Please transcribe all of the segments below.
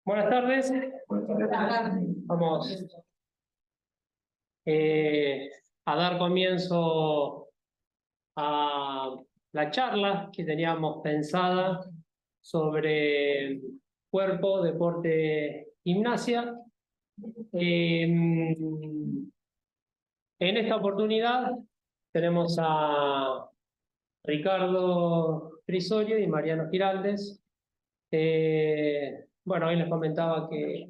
Buenas tardes. Vamos a dar comienzo a la charla que teníamos pensada sobre cuerpo, deporte, gimnasia. En esta oportunidad tenemos a Ricardo Trisorio y Mariano Giraldes. Bueno, hoy les comentaba que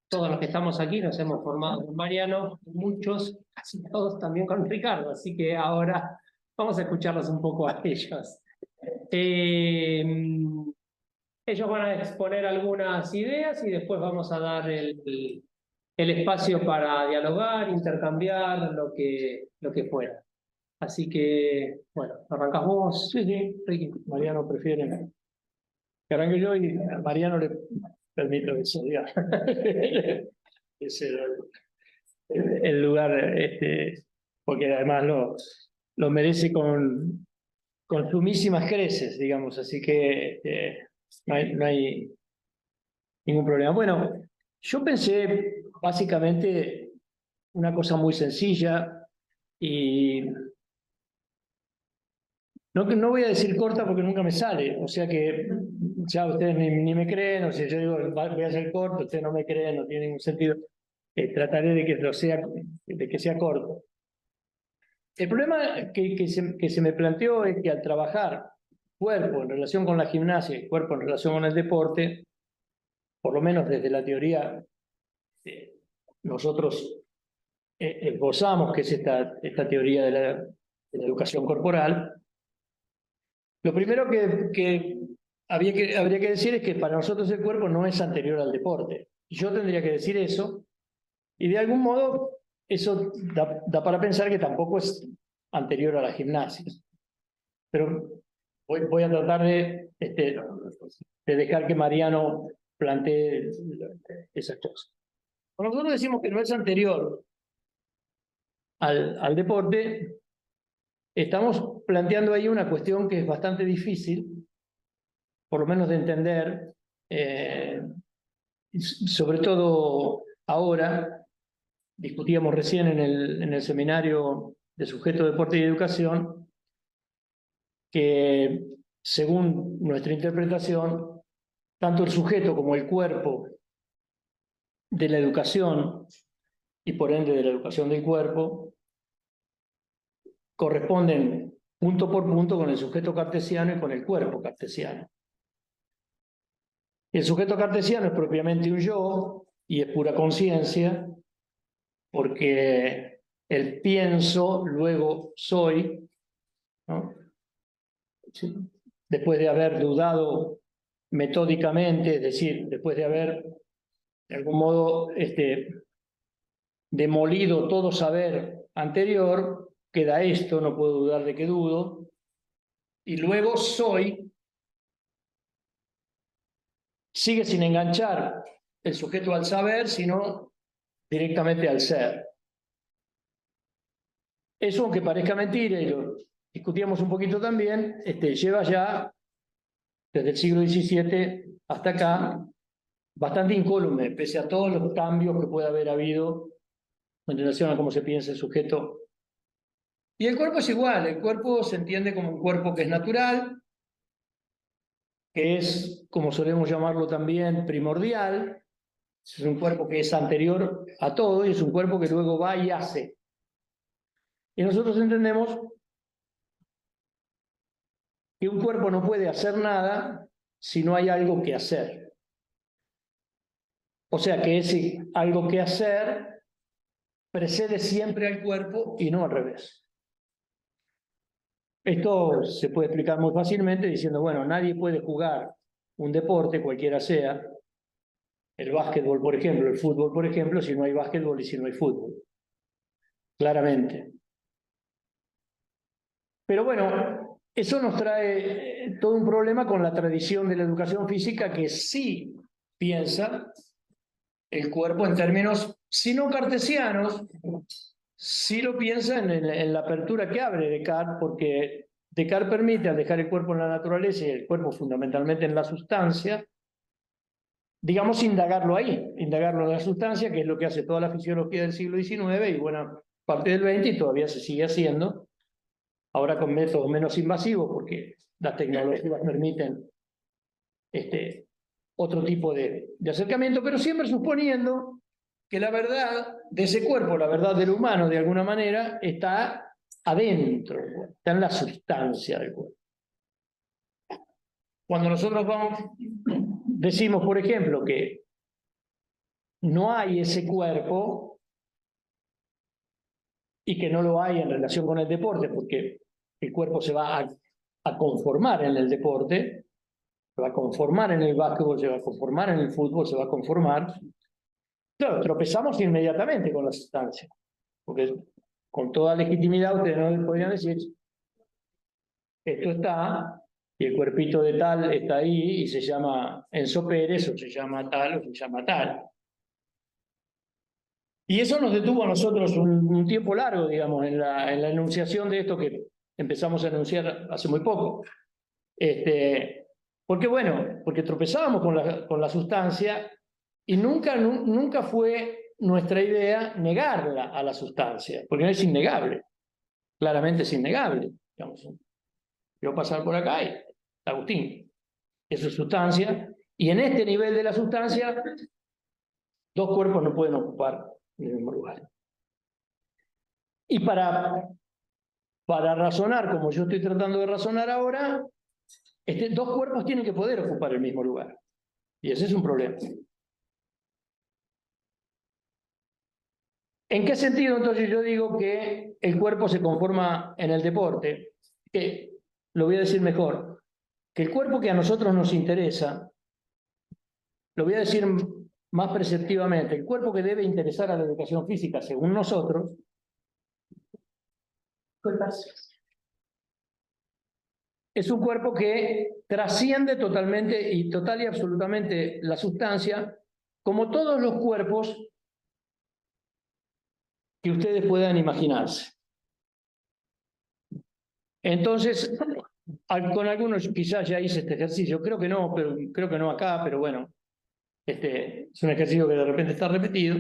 todos los que estamos aquí nos hemos formado con Mariano, muchos, casi todos también con Ricardo, así que ahora vamos a escucharlos un poco a ellos. Ellos van a exponer algunas ideas y después vamos a dar el espacio para dialogar, intercambiar, lo que fuera. Así que, bueno, arrancás vos. Sí, Ricky. Mariano prefiere que arranque yo y a Mariano le permito eso, digamos. Es el lugar, porque además lo merece con sumísimas creces, digamos, así que no hay ningún problema. Bueno, yo pensé básicamente una cosa muy sencilla y no voy a decir corta porque nunca me sale, o sea que ya ustedes ni me creen, o sea, yo digo, voy a ser corto, ustedes no me creen, no tiene ningún sentido. Trataré de que sea corto. El problema que se me planteó es que al trabajar cuerpo en relación con la gimnasia y cuerpo en relación con el deporte, por lo menos desde la teoría, nosotros esbozamos que es esta teoría de la educación corporal. Lo primero que habría que decir es que para nosotros el cuerpo no es anterior al deporte. Yo tendría que decir eso, y de algún modo eso da para pensar que tampoco es anterior a la gimnasia. Pero voy a tratar de dejar que Mariano plantee esas cosas. Cuando nosotros decimos que no es anterior al deporte, estamos planteando ahí una cuestión que es bastante difícil, por lo menos de entender, sobre todo ahora. Discutíamos recién en el seminario de sujeto, deporte y educación, que según nuestra interpretación, tanto el sujeto como el cuerpo de la educación y por ende de la educación del cuerpo corresponden punto por punto con el sujeto cartesiano y con el cuerpo cartesiano. El sujeto cartesiano es propiamente un yo y es pura conciencia, porque el pienso, luego soy, ¿no? Después de haber dudado metódicamente, es decir, después de haber de algún modo demolido todo saber anterior, queda esto, no puedo dudar de que dudo, y luego soy, sigue sin enganchar el sujeto al saber, sino directamente al ser. Eso, aunque parezca mentira, y lo discutíamos un poquito también, lleva ya desde el siglo XVII hasta acá bastante incólume, pese a todos los cambios que puede haber habido en relación a cómo se piensa el sujeto. Y el cuerpo es igual, el cuerpo se entiende como un cuerpo que es natural, que es, como solemos llamarlo también, primordial. Es un cuerpo que es anterior a todo y es un cuerpo que luego va y hace. Y nosotros entendemos que un cuerpo no puede hacer nada si no hay algo que hacer. O sea que ese algo que hacer precede siempre al cuerpo y no al revés. Esto se puede explicar muy fácilmente diciendo, bueno, nadie puede jugar un deporte, cualquiera sea, el básquetbol, por ejemplo, el fútbol, por ejemplo, si no hay básquetbol y si no hay fútbol. Claramente. Pero bueno, eso nos trae todo un problema con la tradición de la educación física, que sí piensa el cuerpo en términos, si no cartesianos, sí lo piensa en la apertura que abre Descartes, porque Descartes permite, al dejar el cuerpo en la naturaleza y el cuerpo fundamentalmente en la sustancia, digamos, indagarlo ahí, indagarlo en la sustancia, que es lo que hace toda la fisiología del siglo XIX y buena parte del XX, y todavía se sigue haciendo, ahora con métodos menos invasivos, porque las tecnologías permiten otro tipo de acercamiento, pero siempre suponiendo que la verdad de ese cuerpo, la verdad del humano, de alguna manera, está adentro, está en la sustancia del cuerpo. Cuando nosotros decimos, por ejemplo, que no hay ese cuerpo y que no lo hay en relación con el deporte, porque el cuerpo se va a conformar en el deporte, se va a conformar en el básquetbol, se va a conformar en el fútbol, se va a conformar. Claro, tropezamos inmediatamente con la sustancia, porque con toda legitimidad ustedes no podrían decir, esto está, y el cuerpito de tal está ahí, y se llama Enzo Pérez, o se llama tal, o se llama tal. Y eso nos detuvo a nosotros un tiempo largo, digamos, en la enunciación de esto que empezamos a enunciar hace muy poco. Porque bueno, porque tropezábamos con la sustancia y nunca fue nuestra idea negarla a la sustancia, porque no es innegable, claramente es innegable. Digamos, yo pasar por acá y Agustín, eso es sustancia, y en este nivel de la sustancia, dos cuerpos no pueden ocupar el mismo lugar. Y para razonar, como yo estoy tratando de razonar ahora, dos cuerpos tienen que poder ocupar el mismo lugar. Y ese es un problema. ¿En qué sentido entonces yo digo que el cuerpo se conforma en el deporte? Que, lo voy a decir mejor, que el cuerpo que a nosotros nos interesa, lo voy a decir más perceptivamente, el cuerpo que debe interesar a la educación física, según nosotros, es un cuerpo que trasciende totalmente y total y absolutamente la sustancia, como todos los cuerpos que ustedes puedan imaginarse. Entonces, con algunos quizás ya hice este ejercicio, creo que no acá, pero bueno, es un ejercicio que de repente está repetido.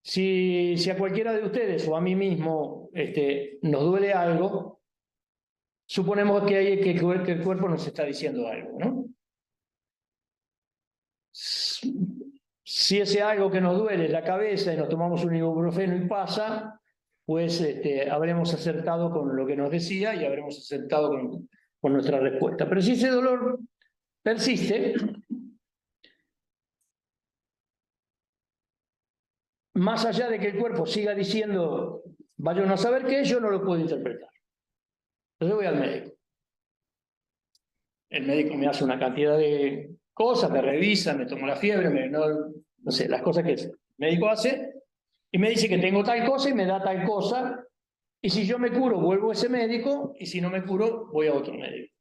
Si a cualquiera de ustedes o a mí mismo nos duele algo, suponemos que el cuerpo nos está diciendo algo, ¿no? Si ese algo que nos duele es la cabeza y nos tomamos un ibuprofeno y pasa, pues habremos acertado con lo que nos decía y habremos acertado con nuestra respuesta. Pero si ese dolor persiste, más allá de que el cuerpo siga diciendo, vaya uno a saber qué, yo no lo puedo interpretar. Entonces voy al médico. El médico me hace una cantidad de cosas, me revisa, me toma la fiebre, no sé, las cosas que el médico hace, y me dice que tengo tal cosa y me da tal cosa, y si yo me curo, vuelvo a ese médico, y si no me curo, voy a otro médico.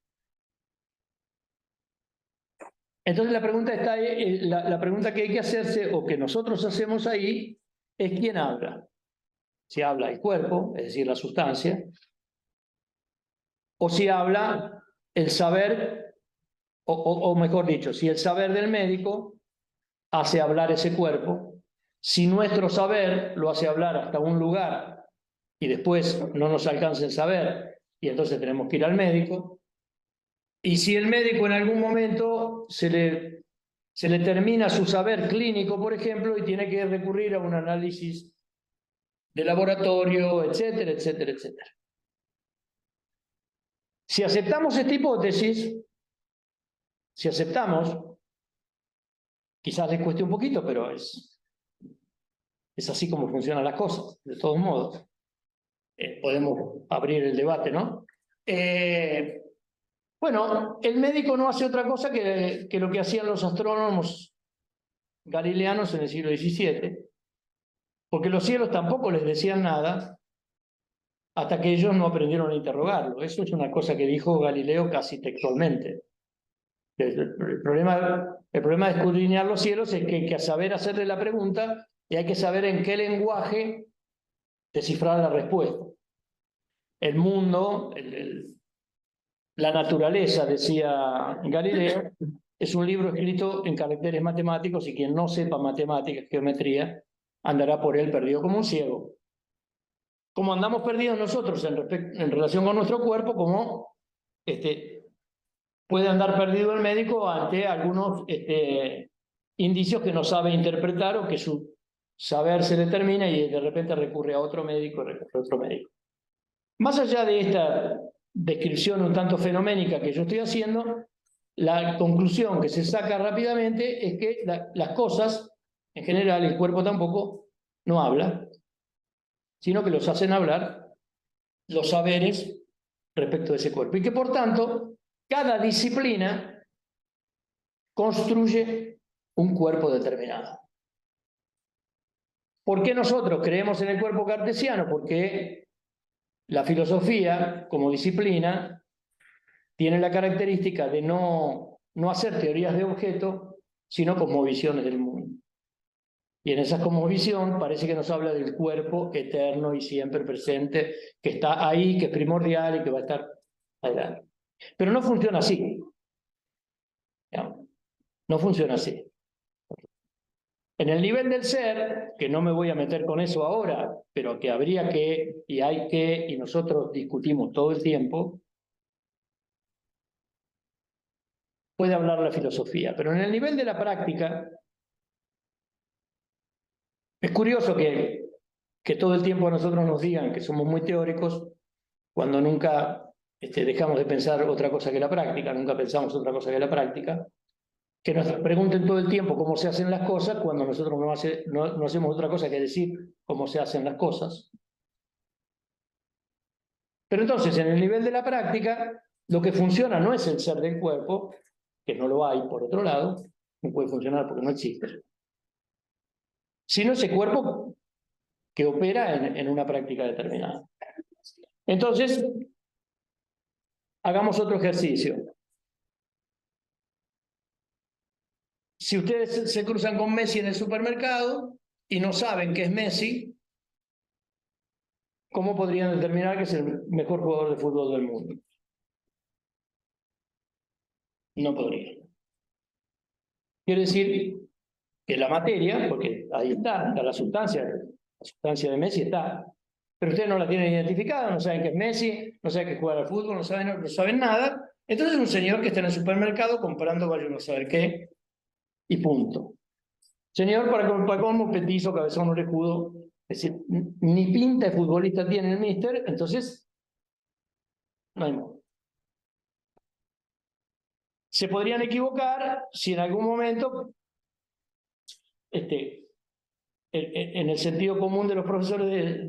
Entonces la pregunta que hay que hacerse, o que nosotros hacemos ahí, es quién habla. Si habla el cuerpo, es decir, la sustancia, o si habla el saber, o mejor dicho, si el saber del médico hace hablar ese cuerpo, si nuestro saber lo hace hablar hasta un lugar y después no nos alcanza el saber y entonces tenemos que ir al médico, y si el médico en algún momento se le termina su saber clínico, por ejemplo, y tiene que recurrir a un análisis de laboratorio, etcétera, etcétera, etcétera. Si aceptamos esta hipótesis, si aceptamos, quizás les cueste un poquito, pero es así como funcionan las cosas, de todos modos. Podemos abrir el debate, ¿no? Bueno, el médico no hace otra cosa que lo que hacían los astrónomos galileanos en el siglo XVII, porque los cielos tampoco les decían nada hasta que ellos no aprendieron a interrogarlo. Eso es una cosa que dijo Galileo casi textualmente. El problema de escudriñar los cielos es que hay que saber hacerle la pregunta y hay que saber en qué lenguaje descifrar la respuesta. El mundo, la naturaleza, decía Galileo, es un libro escrito en caracteres matemáticos y quien no sepa matemáticas, geometría, andará por él perdido como un ciego. Como andamos perdidos nosotros en relación con nuestro cuerpo, como puede andar perdido el médico ante algunos indicios que no sabe interpretar o que su saber se determina y de repente recurre a otro médico, Más allá de esta descripción un tanto fenoménica que yo estoy haciendo, la conclusión que se saca rápidamente es que las cosas, en general, el cuerpo tampoco, no habla, sino que los hacen hablar los saberes respecto de ese cuerpo. Y que, por tanto, cada disciplina construye un cuerpo determinado. ¿Por qué nosotros creemos en el cuerpo cartesiano? Porque la filosofía, como disciplina, tiene la característica de no hacer teorías de objeto, sino cosmovisiones del mundo. Y en esa cosmovisión parece que nos habla del cuerpo eterno y siempre presente, que está ahí, que es primordial y que va a estar adelante. Pero no funciona así. No funciona así. En el nivel del ser, que no me voy a meter con eso ahora, pero que habría que, y hay que, y nosotros discutimos todo el tiempo, puede hablar la filosofía. Pero en el nivel de la práctica, es curioso que todo el tiempo a nosotros nos digan que somos muy teóricos, cuando nunca dejamos de pensar otra cosa que la práctica, nunca pensamos otra cosa que la práctica, que nos pregunten todo el tiempo cómo se hacen las cosas, cuando nosotros no hacemos otra cosa que decir cómo se hacen las cosas. Pero entonces, en el nivel de la práctica, lo que funciona no es el ser del cuerpo, que no lo hay por otro lado, no puede funcionar porque no existe, sino ese cuerpo que opera en una práctica determinada. Entonces, hagamos otro ejercicio. Si ustedes se cruzan con Messi en el supermercado y no saben que es Messi, ¿cómo podrían determinar que es el mejor jugador de fútbol del mundo? No podrían. Quiere decir que la materia, porque ahí está la sustancia de Messi está, pero ustedes no la tienen identificada, no saben que es Messi, no saben que juega al fútbol, no saben nada. Entonces es un señor que está en el supermercado comprando vaya uno a saber qué, y punto. Señor, para colmo, petizo, cabezón, orejudo, es decir, ni pinta de futbolista tiene el míster, entonces no hay modo. Se podrían equivocar si en algún momento, en el sentido común de los profesores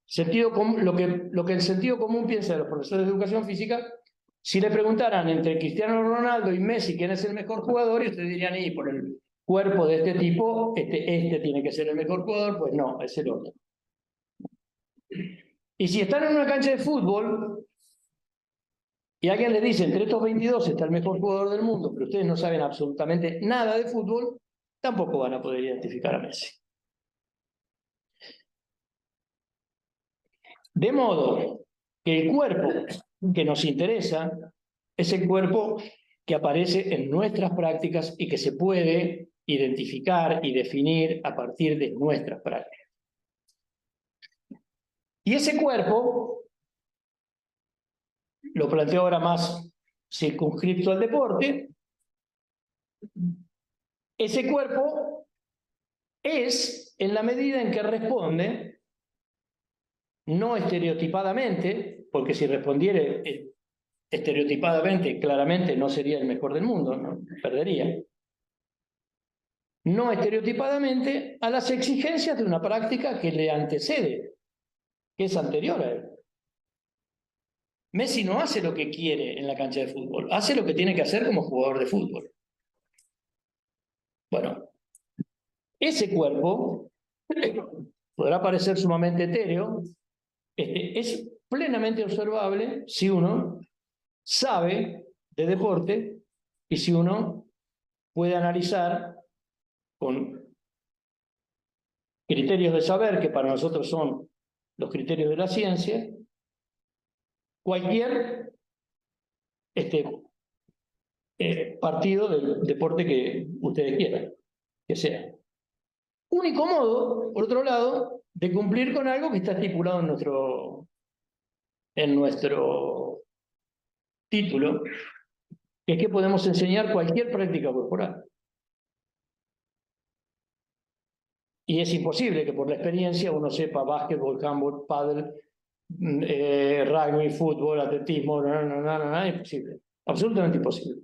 sentido común, lo que el sentido común piensa de los profesores de educación física, si le preguntaran entre Cristiano Ronaldo y Messi quién es el mejor jugador, y ustedes dirían, y por el cuerpo de este tipo, este tiene que ser el mejor jugador, pues no, es el otro. Y si están en una cancha de fútbol y alguien les dice, entre estos 22 está el mejor jugador del mundo, pero ustedes no saben absolutamente nada de fútbol, tampoco van a poder identificar a Messi. De modo que el cuerpo que nos interesa es el cuerpo que aparece en nuestras prácticas y que se puede identificar y definir a partir de nuestras prácticas. Y ese cuerpo, lo planteo ahora más circunscripto al deporte, ese cuerpo es en la medida en que responde, no estereotipadamente, porque si respondiera estereotipadamente, claramente no sería el mejor del mundo, ¿no? Perdería. No estereotipadamente a las exigencias de una práctica que le antecede, que es anterior a él. Messi no hace lo que quiere en la cancha de fútbol, hace lo que tiene que hacer como jugador de fútbol. Bueno, ese cuerpo podrá parecer sumamente etéreo, es plenamente observable si uno sabe de deporte y si uno puede analizar con criterios de saber, que para nosotros son los criterios de la ciencia, cualquier partido del deporte que ustedes quieran, que sea. Único modo, por otro lado, de cumplir con algo que está estipulado en nuestro título, que es que podemos enseñar cualquier práctica corporal. Y es imposible que por la experiencia uno sepa básquetbol, handball, pádel, rugby, fútbol, atletismo, no, imposible. Absolutamente imposible.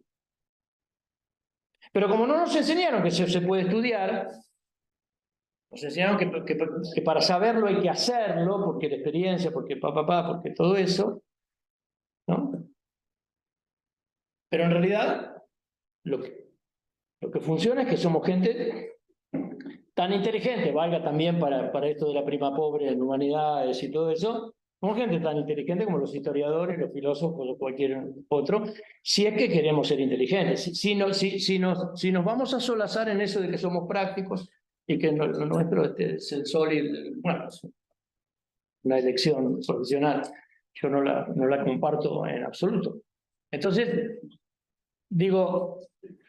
Pero como no nos enseñaron que se puede estudiar, nos enseñaron que para saberlo hay que hacerlo, porque la experiencia, porque porque todo eso, ¿no? Pero en realidad, lo que funciona es que somos gente tan inteligente, valga también para esto de la prima pobre en humanidades y todo eso, somos gente tan inteligente como los historiadores, los filósofos o cualquier otro, si es que queremos ser inteligentes. Si nos vamos a solazar en eso de que somos prácticos y que lo nuestro es el sol y bueno, una elección profesional, yo no la comparto en absoluto. Entonces, digo,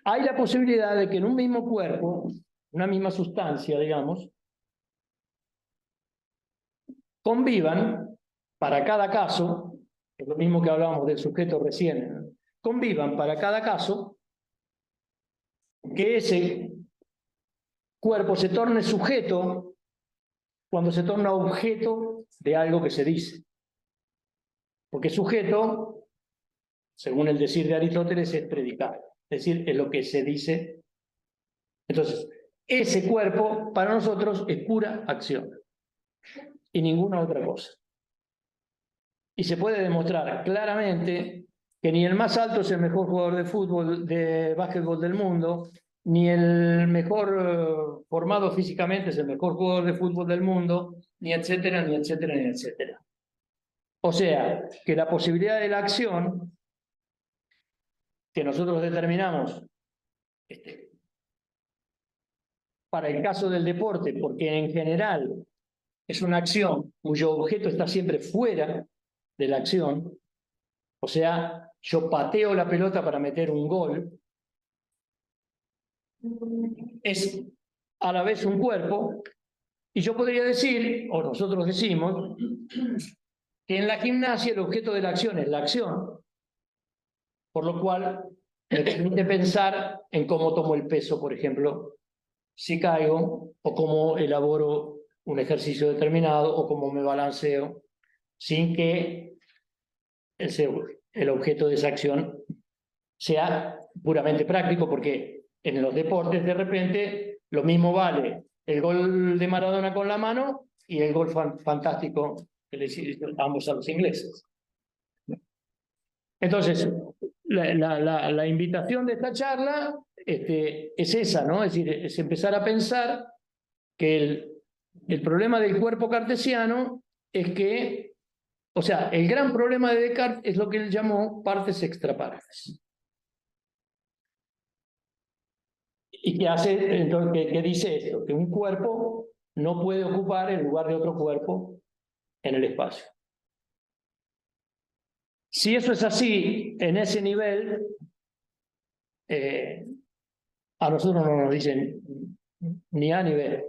hay la posibilidad de que en un mismo cuerpo, una misma sustancia, digamos, convivan para cada caso, es lo mismo que hablábamos del sujeto recién, ¿no? Convivan para cada caso que ese cuerpo se torne sujeto cuando se torna objeto de algo que se dice. Porque sujeto, según el decir de Aristóteles, es predicado, es decir, es lo que se dice. Entonces, ese cuerpo para nosotros es pura acción y ninguna otra cosa. Y se puede demostrar claramente que ni el más alto es el mejor jugador de fútbol, de básquetbol del mundo, ni el mejor formado físicamente es el mejor jugador de fútbol del mundo, ni etcétera, ni etcétera, ni etcétera. O sea, que la posibilidad de la acción que nosotros determinamos para el caso del deporte, porque en general es una acción cuyo objeto está siempre fuera de la acción, o sea, yo pateo la pelota para meter un gol, es a la vez un cuerpo, y yo podría decir, o nosotros decimos, que en la gimnasia el objeto de la acción es la acción, por lo cual me permite pensar en cómo tomo el peso, por ejemplo, si caigo, o cómo elaboro un ejercicio determinado, o cómo me balanceo, sin que el objeto de esa acción sea puramente práctico, porque en los deportes de repente lo mismo vale el gol de Maradona con la mano y el gol fantástico que le hicieron ambos a los ingleses. Entonces, la invitación de esta charla es esa, ¿no? Es decir, es empezar a pensar que el problema del cuerpo cartesiano es que, o sea, el gran problema de Descartes es lo que él llamó partes extrapartes. Y que hace, entonces, que dice esto, que un cuerpo no puede ocupar el lugar de otro cuerpo en el espacio. Si eso es así, en ese nivel, a nosotros no nos dicen ni A ni B.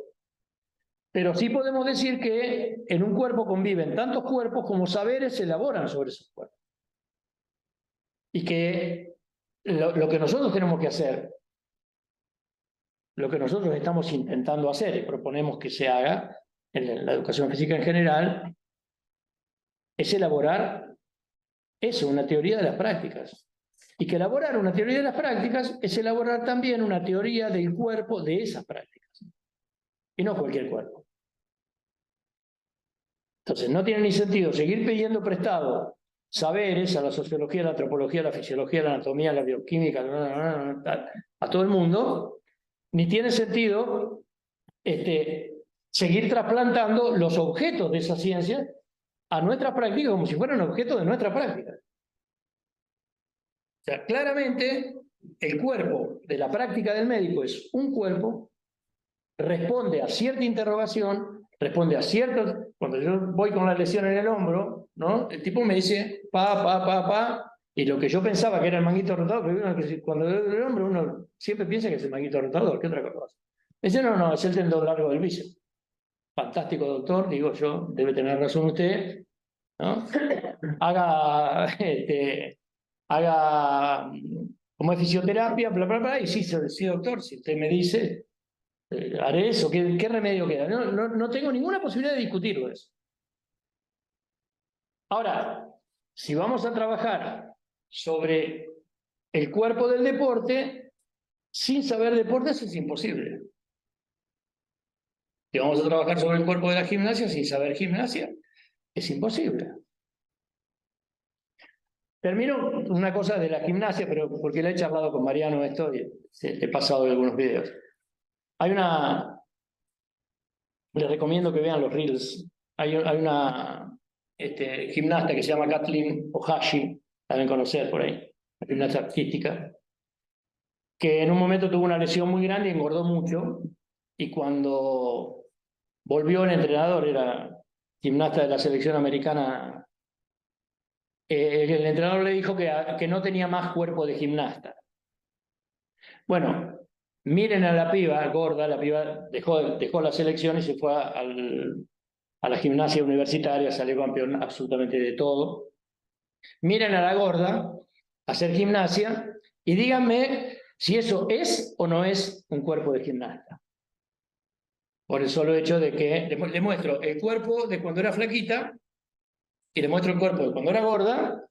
Pero sí podemos decir que en un cuerpo conviven tantos cuerpos como saberes se elaboran sobre esos cuerpos. Y que lo que nosotros tenemos que hacer, lo que nosotros estamos intentando hacer y proponemos que se haga en la educación física en general, es elaborar eso, una teoría de las prácticas. Y que elaborar una teoría de las prácticas es elaborar también una teoría del cuerpo de esas prácticas. Y no cualquier cuerpo. Entonces, no tiene ni sentido seguir pidiendo prestado saberes a la sociología, a la antropología, a la fisiología, a la anatomía, a la bioquímica, a todo el mundo, ni tiene sentido seguir trasplantando los objetos de esa ciencia a nuestra práctica como si fueran objetos de nuestra práctica. O sea, claramente el cuerpo de la práctica del médico es un cuerpo, responde a cierta interrogación, responde a ciertos... Cuando yo voy con la lesión en el hombro, ¿no? El tipo me dice, Y lo que yo pensaba que era el manguito rotador, pero cuando ve el hombre uno siempre piensa que es el manguito rotador, ¿qué otra cosa? Me dice, no, no, es el tendón largo del bíceps. Fantástico, doctor, digo yo, debe tener razón usted, ¿no? Haga, haga como es fisioterapia, bla, bla, bla, y sí, sí, doctor, si usted me dice, haré eso, ¿qué remedio queda? No tengo ninguna posibilidad de discutirlo eso. Ahora, si vamos a trabajar sobre el cuerpo del deporte, sin saber deportes es imposible. Si vamos a trabajar sobre el cuerpo de la gimnasia sin saber gimnasia, es imposible. Termino una cosa de la gimnasia, pero porque la he charlado con Mariano esto y he pasado algunos videos. Les recomiendo que vean los reels. Hay una gimnasta que se llama Kathleen Ohashi, la deben conocer por ahí, una gimnasta artística, que en un momento tuvo una lesión muy grande y engordó mucho, y cuando volvió el entrenador, era gimnasta de la selección americana, el entrenador le dijo que no tenía más cuerpo de gimnasta. Bueno, miren a la piba gorda, la piba dejó la selección y se fue a la gimnasia universitaria, salió campeón absolutamente de todo. Miren a la gorda hacer gimnasia y díganme si eso es o no es un cuerpo de gimnasta. Por el solo hecho de que le muestro el cuerpo de cuando era flaquita y le muestro el cuerpo de cuando era gorda,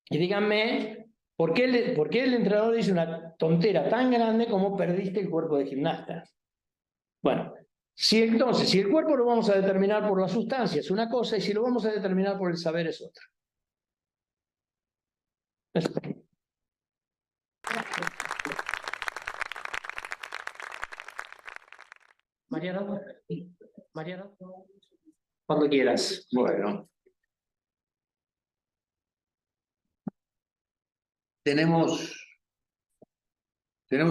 y díganme por qué el entrenador dice una tontera tan grande como perdiste el cuerpo de gimnasta. Bueno, si el cuerpo lo vamos a determinar por la sustancia es una cosa, y si lo vamos a determinar por el saber es otra. Eso. Mariano, cuando quieras. Bueno, tenemos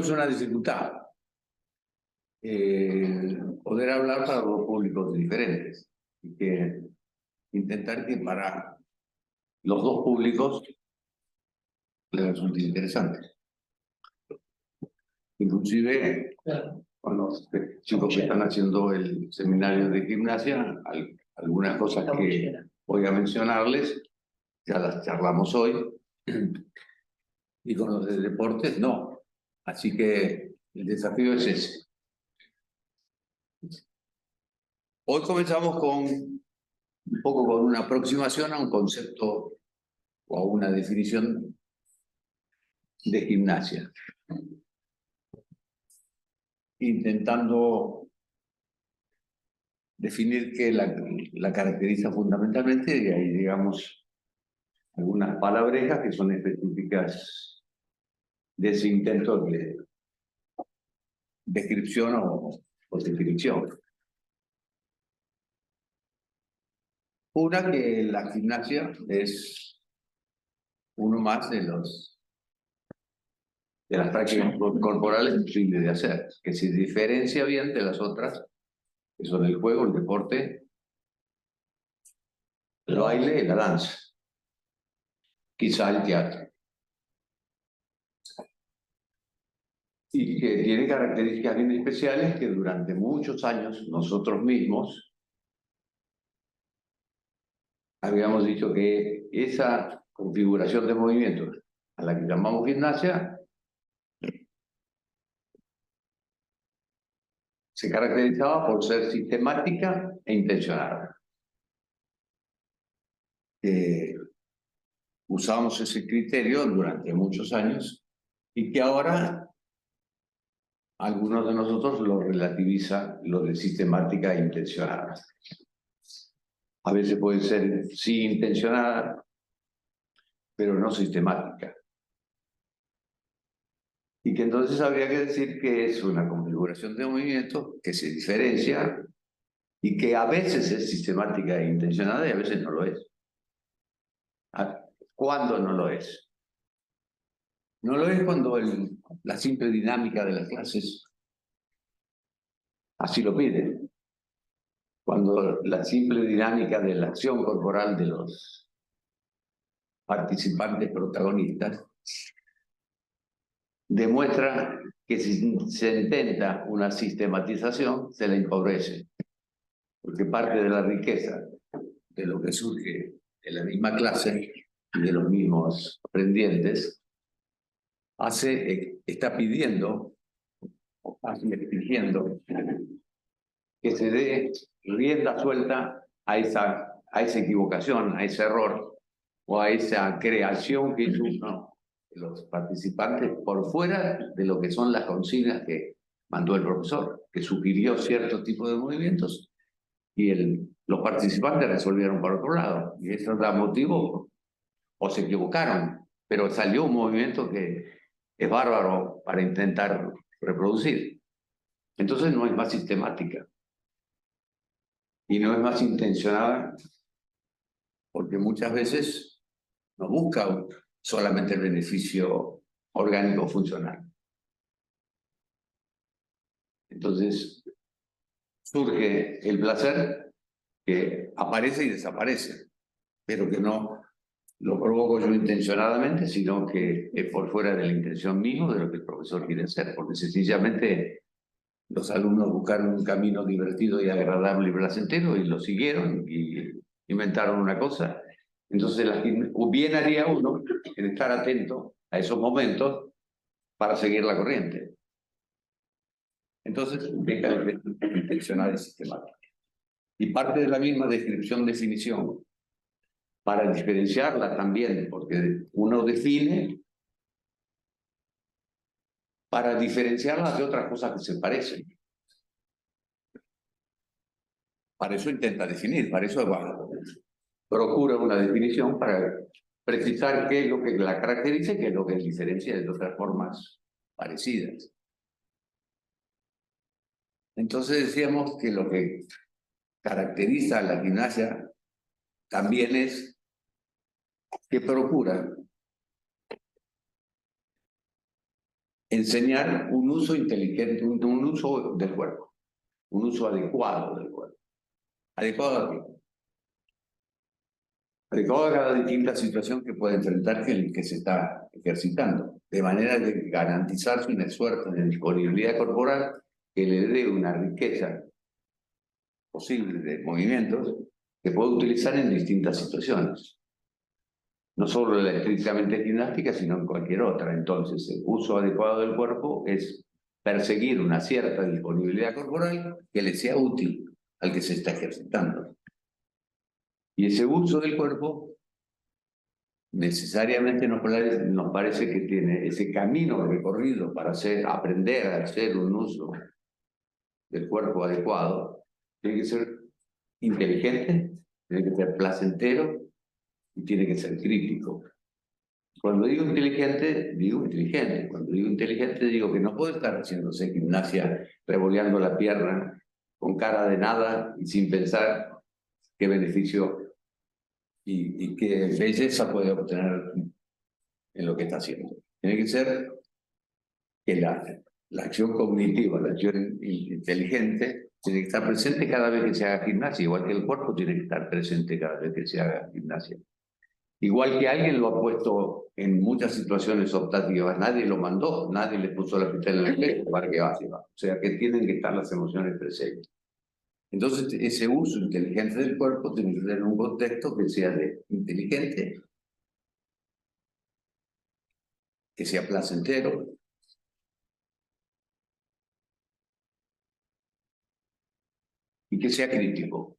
una dificultad. Poder hablar para dos públicos diferentes. Y que intentar que para los dos públicos les resulte interesante. Inclusive, con los chicos que están haciendo el seminario de gimnasia, algunas cosas que voy a mencionarles, ya las charlamos hoy, y con los de deportes no. Así que el desafío es ese. Hoy comenzamos un poco con una aproximación a un concepto o a una definición de gimnasia, intentando definir qué la caracteriza fundamentalmente, y ahí digamos algunas palabrejas que son específicas de ese intento de descripción o definición. Una, que la gimnasia es uno más de las prácticas corporales posibles de hacer, que se diferencia bien de las otras, que son el juego, el deporte, el baile y la danza, quizá el teatro. Y que tiene características bien especiales que durante muchos años nosotros mismos habíamos dicho que esa configuración de movimientos a la que llamamos gimnasia se caracterizaba por ser sistemática e intencionada. Usamos ese criterio durante muchos años y que ahora algunos de nosotros lo relativizan, lo de sistemática e intencionada. A veces puede ser sí intencionada, pero no sistemática. Y que entonces habría que decir que es una configuración de movimiento que se diferencia y que a veces es sistemática e intencionada y a veces no lo es. ¿Cuándo no lo es? No lo es cuando la simple dinámica de las clases así lo pide. Cuando la simple dinámica de la acción corporal de los participantes protagonistas, demuestra que si se intenta una sistematización, se la empobrece, porque parte de la riqueza de lo que surge de la misma clase y de los mismos aprendientes, está pidiendo, o casi exigiendo, que se dé rienda suelta a esa equivocación, a ese error, o a esa creación que hizo los participantes por fuera de lo que son las consignas que mandó el profesor, que sugirió cierto tipo de movimientos y los participantes resolvieron por otro lado. Y eso da motivo, o se equivocaron, pero salió un movimiento que es bárbaro para intentar reproducir. Entonces no es más sistemática y no es más intencionada, porque muchas veces no busca solamente el beneficio orgánico funcional. Entonces surge el placer que aparece y desaparece, pero que no lo provoco yo intencionadamente, sino que es por fuera de la intención misma de lo que el profesor quiere hacer, porque sencillamente los alumnos buscaron un camino divertido y agradable y placentero y lo siguieron y inventaron una cosa. Entonces, bien haría uno en estar atento a esos momentos para seguir la corriente. Entonces, deja de ser intencional y sistemática. Y parte de la misma definición, para diferenciarla también, porque uno define para diferenciarlas de otras cosas que se parecen. Para eso intenta definir, para eso procura una definición para precisar qué es lo que la caracteriza y qué es lo que la diferencia de otras formas parecidas. Entonces decíamos que lo que caracteriza a la gimnasia también es que procura enseñar un uso inteligente, un uso del cuerpo, un uso adecuado del cuerpo. ¿Adecuado a qué? Adecuado a cada distinta situación que puede enfrentar el que se está ejercitando, de manera de garantizar un esfuerzo de disponibilidad corporal que le dé una riqueza posible de movimientos que puede utilizar en distintas situaciones. No solo la estrictamente gimnástica, sino en cualquier otra. Entonces, el uso adecuado del cuerpo es perseguir una cierta disponibilidad corporal que le sea útil al que se está ejercitando. Y ese uso del cuerpo necesariamente nos parece que tiene ese camino recorrido para aprender a hacer un uso del cuerpo adecuado. Tiene que ser inteligente, tiene que ser placentero y tiene que ser crítico. Cuando digo inteligente, digo inteligente. Cuando digo inteligente, digo que no puedo estar haciéndose gimnasia, revoleando la pierna, con cara de nada y sin pensar qué beneficio y qué belleza puede obtener en lo que está haciendo. Tiene que ser que la acción cognitiva, la acción inteligente, tiene que estar presente cada vez que se haga gimnasia, igual que el cuerpo tiene que estar presente cada vez que se haga gimnasia. Igual que alguien lo ha puesto en muchas situaciones optativas, nadie lo mandó, nadie le puso la pistola en el pecho para que vaya. O sea que tienen que estar las emociones presentes. Entonces, ese uso inteligente del cuerpo tiene que tener un contexto que sea inteligente, que sea placentero, y que sea crítico.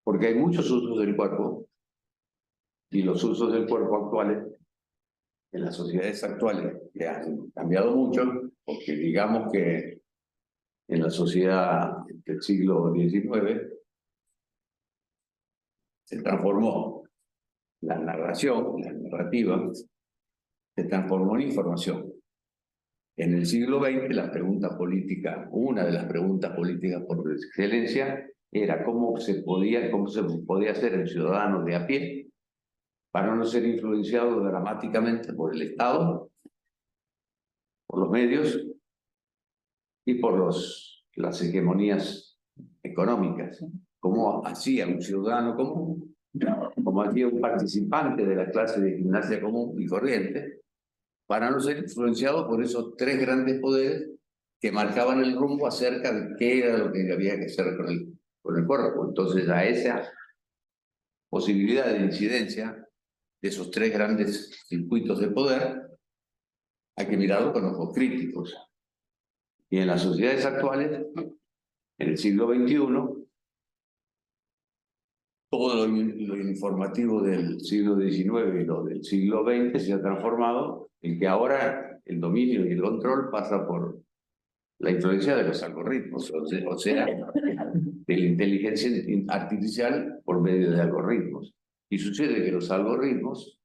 Porque hay muchos usos del cuerpo, y los usos del cuerpo actuales, en las sociedades actuales, que han cambiado mucho, porque digamos que en la sociedad del siglo XIX se transformó la narración, la narrativa, se transformó en información. En el siglo XX la pregunta política, una de las preguntas políticas por excelencia, era cómo se podía hacer el ciudadano de a pie para no ser influenciado dramáticamente por el Estado, por los medios y por las hegemonías económicas. ¿Cómo hacía un ciudadano común, como como hacía un participante de la clase de gimnasia común y corriente, para no ser influenciado por esos tres grandes poderes que marcaban el rumbo acerca de qué era lo que había que hacer con el cuerpo. Entonces, a esa posibilidad de incidencia de esos tres grandes circuitos de poder, hay que mirarlo con ojos críticos. Y en las sociedades actuales, en el siglo XXI, todo lo informativo del siglo XIX y lo del siglo XX se ha transformado en que ahora el dominio y el control pasa por la influencia de los algoritmos, o sea, de la inteligencia artificial por medio de algoritmos. Y sucede que los algoritmos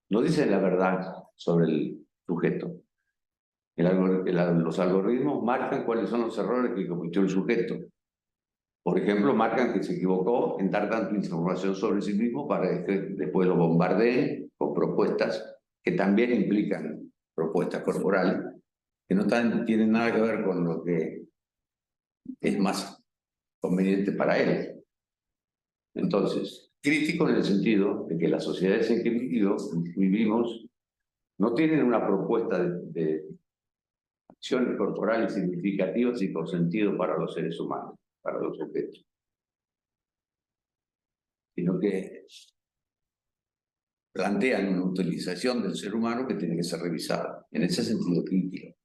no dicen la verdad sobre el sujeto. Los algoritmos marcan cuáles son los errores que cometió el sujeto. Por ejemplo, marcan que se equivocó en dar tanta información sobre sí mismo para que después lo bombardeen con propuestas que también implican propuestas corporales, que no tienen nada que ver con lo que es más conveniente para él. Entonces, crítico en el sentido de que las sociedades en que vivimos no tienen una propuesta de acciones corporales significativas y con sentido para los seres humanos, para los sujetos, sino que plantean una utilización del ser humano que tiene que ser revisada, en ese sentido crítico.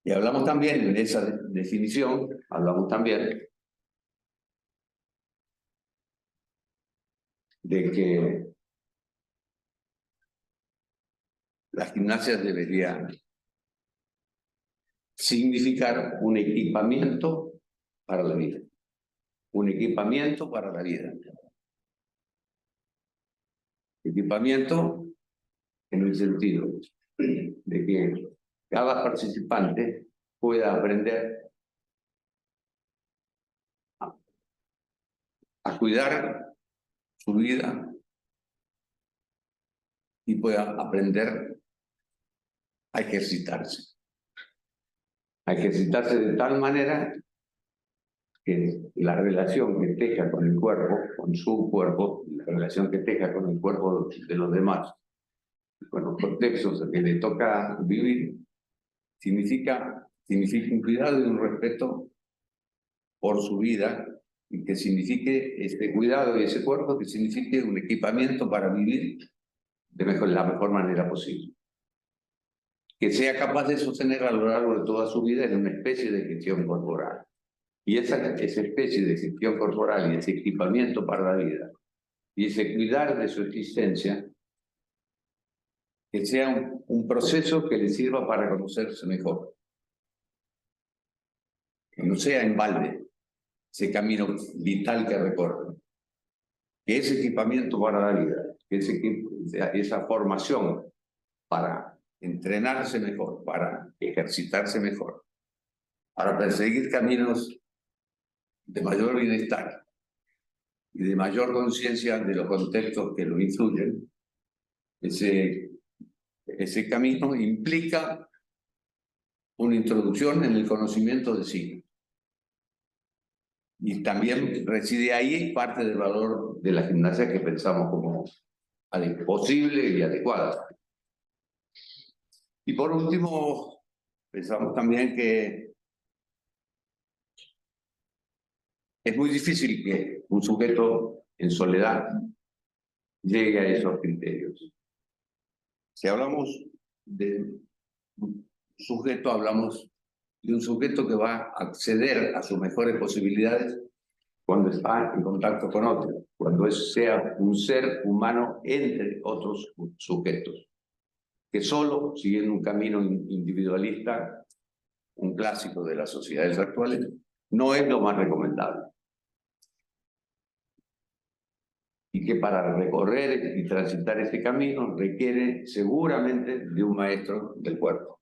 Y hablamos también, en esa definición, hablamos también de que las gimnasias deberían significar un equipamiento para la vida. Un equipamiento para la vida. Equipamiento en el sentido de que cada participante pueda aprender a cuidar su vida y pueda aprender a ejercitarse. A ejercitarse de tal manera que la relación que teja con el cuerpo, con su cuerpo, la relación que teja con el cuerpo de los demás, con los contextos que le toca vivir, significa un cuidado y un respeto por su vida, y que signifique este cuidado y ese cuerpo, que signifique un equipamiento para vivir de la mejor manera posible. Que sea capaz de sostener a lo largo de toda su vida en una especie de gestión corporal. Y esa especie de gestión corporal y ese equipamiento para la vida, y ese cuidar de su existencia, que sea un proceso que le sirva para conocerse mejor. Que no sea en balde ese camino vital que recorre. Que ese equipamiento para la vida, que esa formación para entrenarse mejor, para ejercitarse mejor, para perseguir caminos de mayor bienestar y de mayor conciencia de los contextos que lo influyen, ese camino implica una introducción en el conocimiento de sí. Y también reside ahí parte del valor de la gimnasia que pensamos como posible y adecuada. Y por último, pensamos también que es muy difícil que un sujeto en soledad llegue a esos criterios. Si hablamos de un sujeto, hablamos de un sujeto que va a acceder a sus mejores posibilidades cuando está en contacto con otros, cuando sea un ser humano entre otros sujetos, que solo, siguiendo un camino individualista, un clásico de las sociedades actuales, no es lo más recomendable. Y que para recorrer y transitar este camino requiere seguramente de un maestro del cuerpo.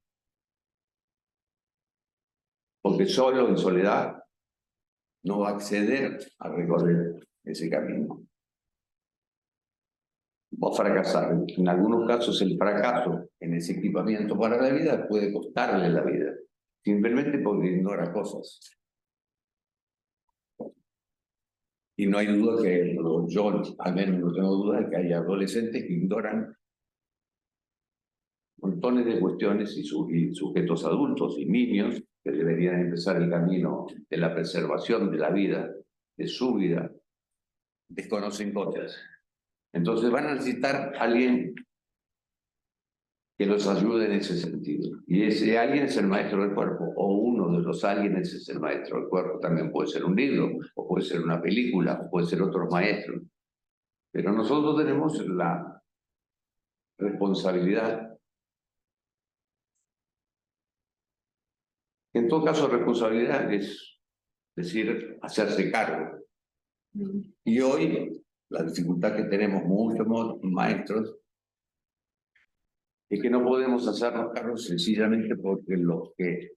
Porque solo en soledad no va a acceder a recorrer ese camino. Va a fracasar. En algunos casos el fracaso en ese equipamiento para la vida puede costarle la vida, simplemente porque ignora cosas. Y no hay duda que, yo al menos no tengo duda de que hay adolescentes que ignoran montones de cuestiones y sujetos adultos y niños que deberían empezar el camino de la preservación de la vida, de su vida, desconocen cosas. Entonces van a necesitar a alguien que los ayude en ese sentido. Y ese alguien es el maestro del cuerpo, o uno de los alguienes es el maestro del cuerpo. También puede ser un libro, o puede ser una película, o puede ser otros maestros. Pero nosotros tenemos la responsabilidad. En todo caso, responsabilidad es decir, hacerse cargo. Y hoy, la dificultad que tenemos muchos maestros es que no podemos hacernos cargo sencillamente porque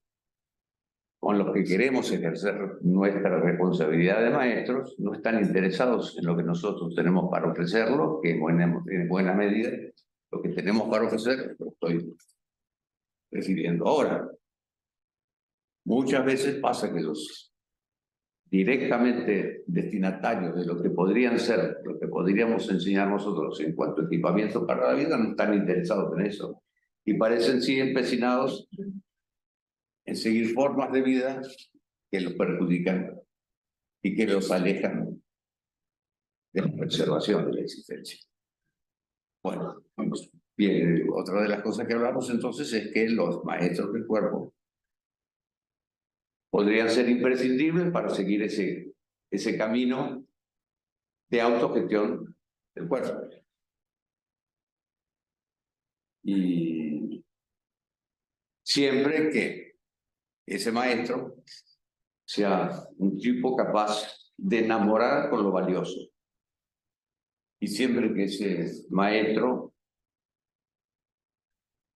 con los que queremos ejercer nuestra responsabilidad de maestros no están interesados en lo que nosotros tenemos para ofrecerlo, que en buena medida lo que tenemos para ofrecer lo estoy recibiendo ahora. Muchas veces pasa que los directamente destinatarios de lo que podrían ser, lo que podríamos enseñar nosotros en cuanto a equipamiento para la vida, no están interesados en eso. Y parecen sí empecinados en seguir formas de vida que los perjudican y que los alejan de la preservación de la existencia. Bueno, vamos bien. Otra de las cosas que hablamos entonces es que los maestros del cuerpo podrían ser imprescindibles para seguir ese camino de autogestión del cuerpo. Y siempre que ese maestro sea un tipo capaz de enamorar con lo valioso. Y siempre que ese maestro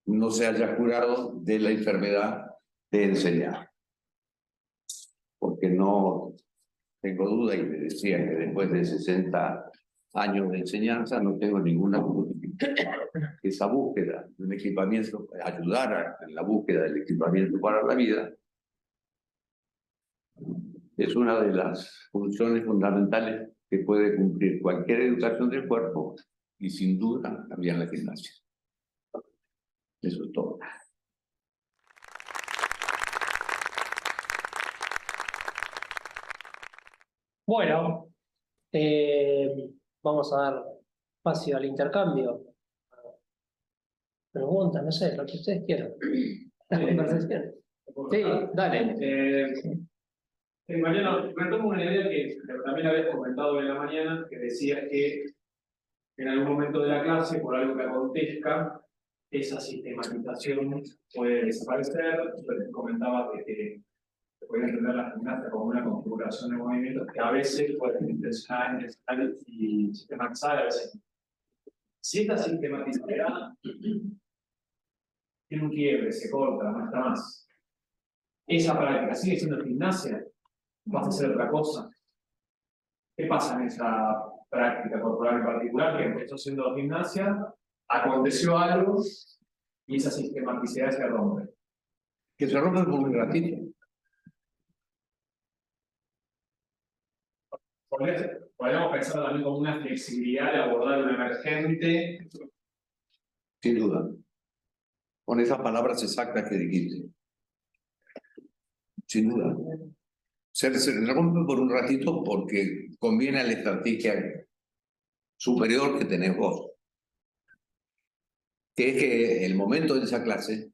no se haya curado de la enfermedad de enseñar. Porque no tengo duda, y me decía que después de 60 años de enseñanza no tengo ninguna duda que esa búsqueda de un equipamiento, ayudar en la búsqueda del equipamiento para la vida, es una de las funciones fundamentales que puede cumplir cualquier educación del cuerpo y sin duda también la gimnasia. Eso es todo. Bueno, vamos a dar espacio al intercambio. Preguntas, no sé, lo que ustedes quieran. La conversación. Sí, dale. Mariano, me tomo una idea que también habías comentado en la mañana, que decías que en algún momento de la clase, por algo que acontezca, esa sistematización puede desaparecer. Comentabas que se puede entender la gimnasia como una configuración de movimientos que a veces pueden intencionar y sistematizar, a veces. Si esta sistematicidad tiene un quiebre, se corta, no está más, esa práctica sigue siendo gimnasia, vas a hacer otra cosa. ¿Qué pasa en esa práctica corporal en particular? Que empezó siendo gimnasia, aconteció algo y esa sistematicidad se rompe. Que se rompe por un ratito. Podríamos pensar también como una flexibilidad de abordar un emergente. Sin duda. Con esas palabras exactas que dijiste. Sin duda. Se rompe por un ratito porque conviene a la estrategia superior que tenés vos. Que es que el momento de esa clase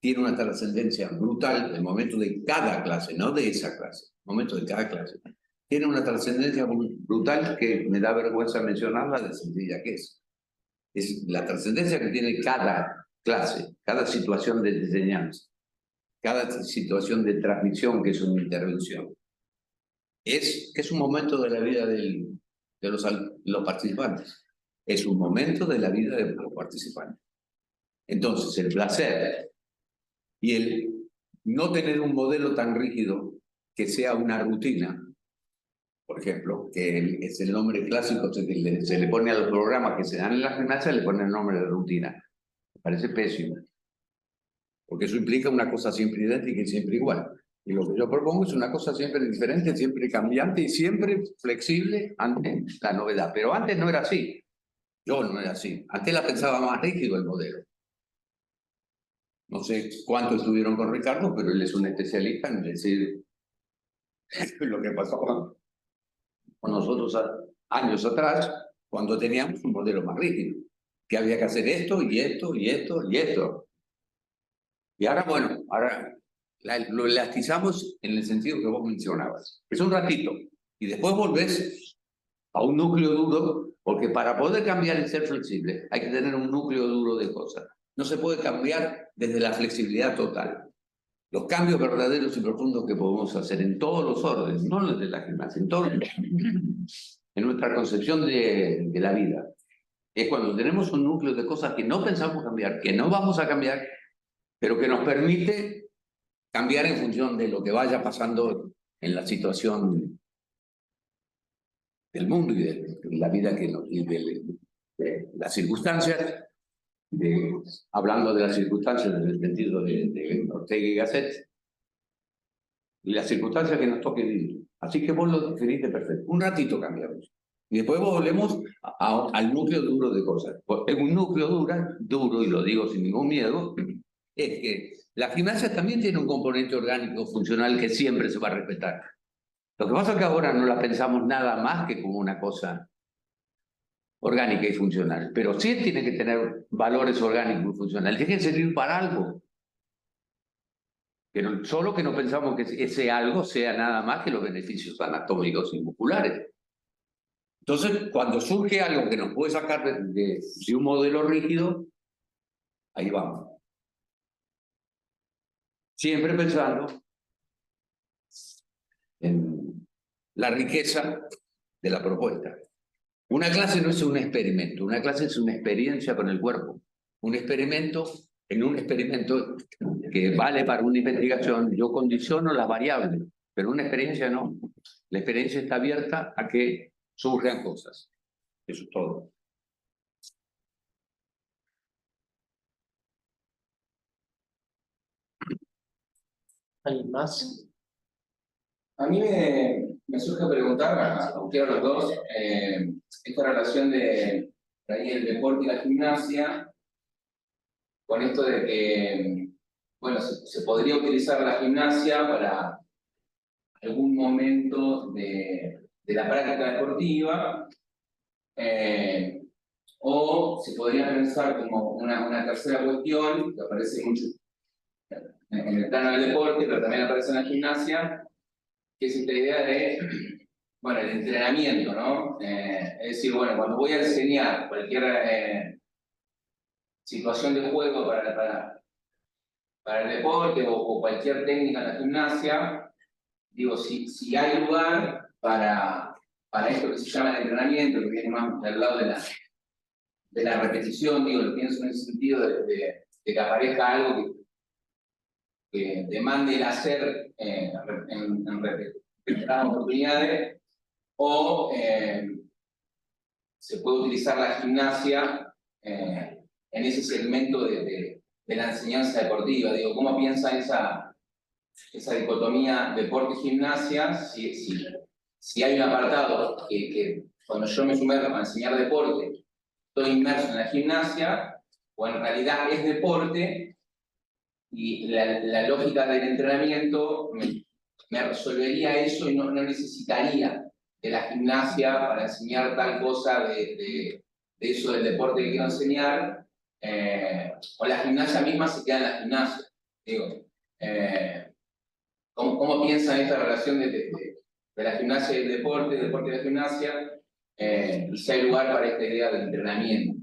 tiene una trascendencia brutal, el momento de cada clase, no de esa clase, el momento de cada clase. Tiene una trascendencia brutal que me da vergüenza mencionarla de sencilla que es. Es la trascendencia que tiene cada clase, cada situación de enseñanza, cada situación de transmisión que es una intervención. Es un momento de la vida de los participantes. Es un momento de la vida de los participantes. Entonces, el placer y el no tener un modelo tan rígido que sea una rutina, por ejemplo, que es el nombre clásico, se le pone a los programas que se dan en la gimnasia, le ponen el nombre de rutina. Me parece pésimo. Porque eso implica una cosa siempre idéntica y siempre igual. Y lo que yo propongo es una cosa siempre diferente, siempre cambiante y siempre flexible ante la novedad. Pero antes no era así. Yo no era así. Antes la pensaba más rígido el modelo. No sé cuánto estuvieron con Ricardo, pero él es un especialista en decir lo que pasaba con nosotros años atrás, cuando teníamos un modelo más rígido, que había que hacer esto y esto y esto y esto. Y ahora, bueno, ahora lo elastizamos en el sentido que vos mencionabas. Es un ratito. Y después volvés a un núcleo duro, porque para poder cambiar y ser flexible hay que tener un núcleo duro de cosas. No se puede cambiar desde la flexibilidad total. Los cambios verdaderos y profundos que podemos hacer en todos los órdenes, no los de la gimnasia, en nuestra concepción de la vida, es cuando tenemos un núcleo de cosas que no pensamos cambiar, que no vamos a cambiar, pero que nos permite cambiar en función de lo que vaya pasando en la situación del mundo y de la vida y de las circunstancias, hablando de las circunstancias en el sentido de Ortega y Gasset, y las circunstancias que nos toque vivir. Así que vos lo definiste perfecto. Un ratito cambiamos. Y después volvemos al núcleo duro de cosas. Porque un núcleo duro, y lo digo sin ningún miedo, es que la gimnasia también tiene un componente orgánico funcional que siempre se va a respetar. Lo que pasa es que ahora no la pensamos nada más que como una cosa orgánica y funcional, pero sí tiene que tener valores orgánicos y funcionales. Tiene que servir para algo. Pero solo que no pensamos que ese algo sea nada más que los beneficios anatómicos y musculares. Entonces, cuando surge algo que nos puede sacar de un modelo rígido, ahí vamos. Siempre pensando en la riqueza de la propuesta. Una clase no es un experimento, una clase es una experiencia con el cuerpo. Un experimento, en un experimento que vale para una investigación, yo condiciono las variables, pero una experiencia no. La experiencia está abierta a que surjan cosas. Eso es todo. ¿Alguien más? A mí me surge preguntar, a cualquiera de los dos, esta relación de por ahí el deporte y la gimnasia, con esto de que, bueno, se podría utilizar la gimnasia para algún momento de la práctica deportiva, o se podría pensar como una tercera cuestión que aparece mucho en el plano del deporte, pero también aparece en la gimnasia, que es esta idea de, bueno, el entrenamiento, ¿no? Es decir, bueno, cuando voy a enseñar cualquier situación de juego para el deporte o cualquier técnica en la gimnasia, digo, si hay lugar para esto que se llama el entrenamiento, que viene más del lado de la repetición, digo, lo pienso en el sentido de que aparezca algo que demande el hacer en repetidas oportunidades, o se puede utilizar la gimnasia en ese segmento de la enseñanza deportiva. Digo, ¿cómo piensan esa dicotomía deporte-gimnasia? Si hay un apartado que cuando yo me sumerjo a enseñar deporte, estoy inmerso en la gimnasia, o en realidad es deporte, y la lógica del entrenamiento me resolvería eso y no necesitaría de la gimnasia para enseñar tal cosa de eso del deporte que quiero enseñar, o la gimnasia misma se queda en la gimnasia. Digo, ¿cómo piensan esta relación de la gimnasia y el deporte y la gimnasia, y si hay lugar para esta idea del entrenamiento?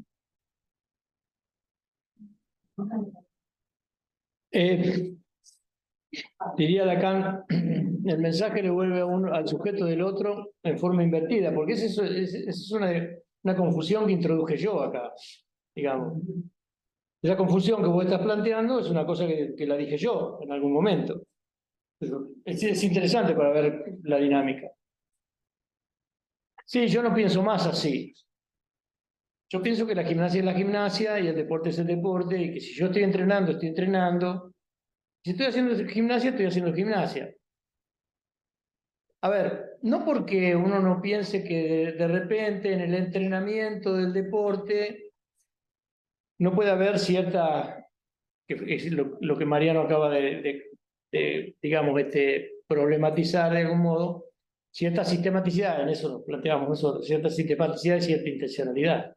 Diría Lacan, el mensaje le vuelve al sujeto del otro en forma invertida, porque esa es una confusión que introduje yo acá, digamos. Esa confusión que vos estás planteando es una cosa que la dije yo en algún momento. Es interesante para ver la dinámica. Sí, yo no pienso más así. Yo pienso que la gimnasia es la gimnasia y el deporte es el deporte, y que si yo estoy entrenando, Si estoy haciendo gimnasia, estoy haciendo gimnasia. A ver, no porque uno no piense que de repente en el entrenamiento del deporte no puede haber cierta, que es lo que Mariano acaba de, digamos, problematizar de algún modo, cierta sistematicidad, en eso nos planteamos nosotros, cierta sistematicidad y cierta intencionalidad.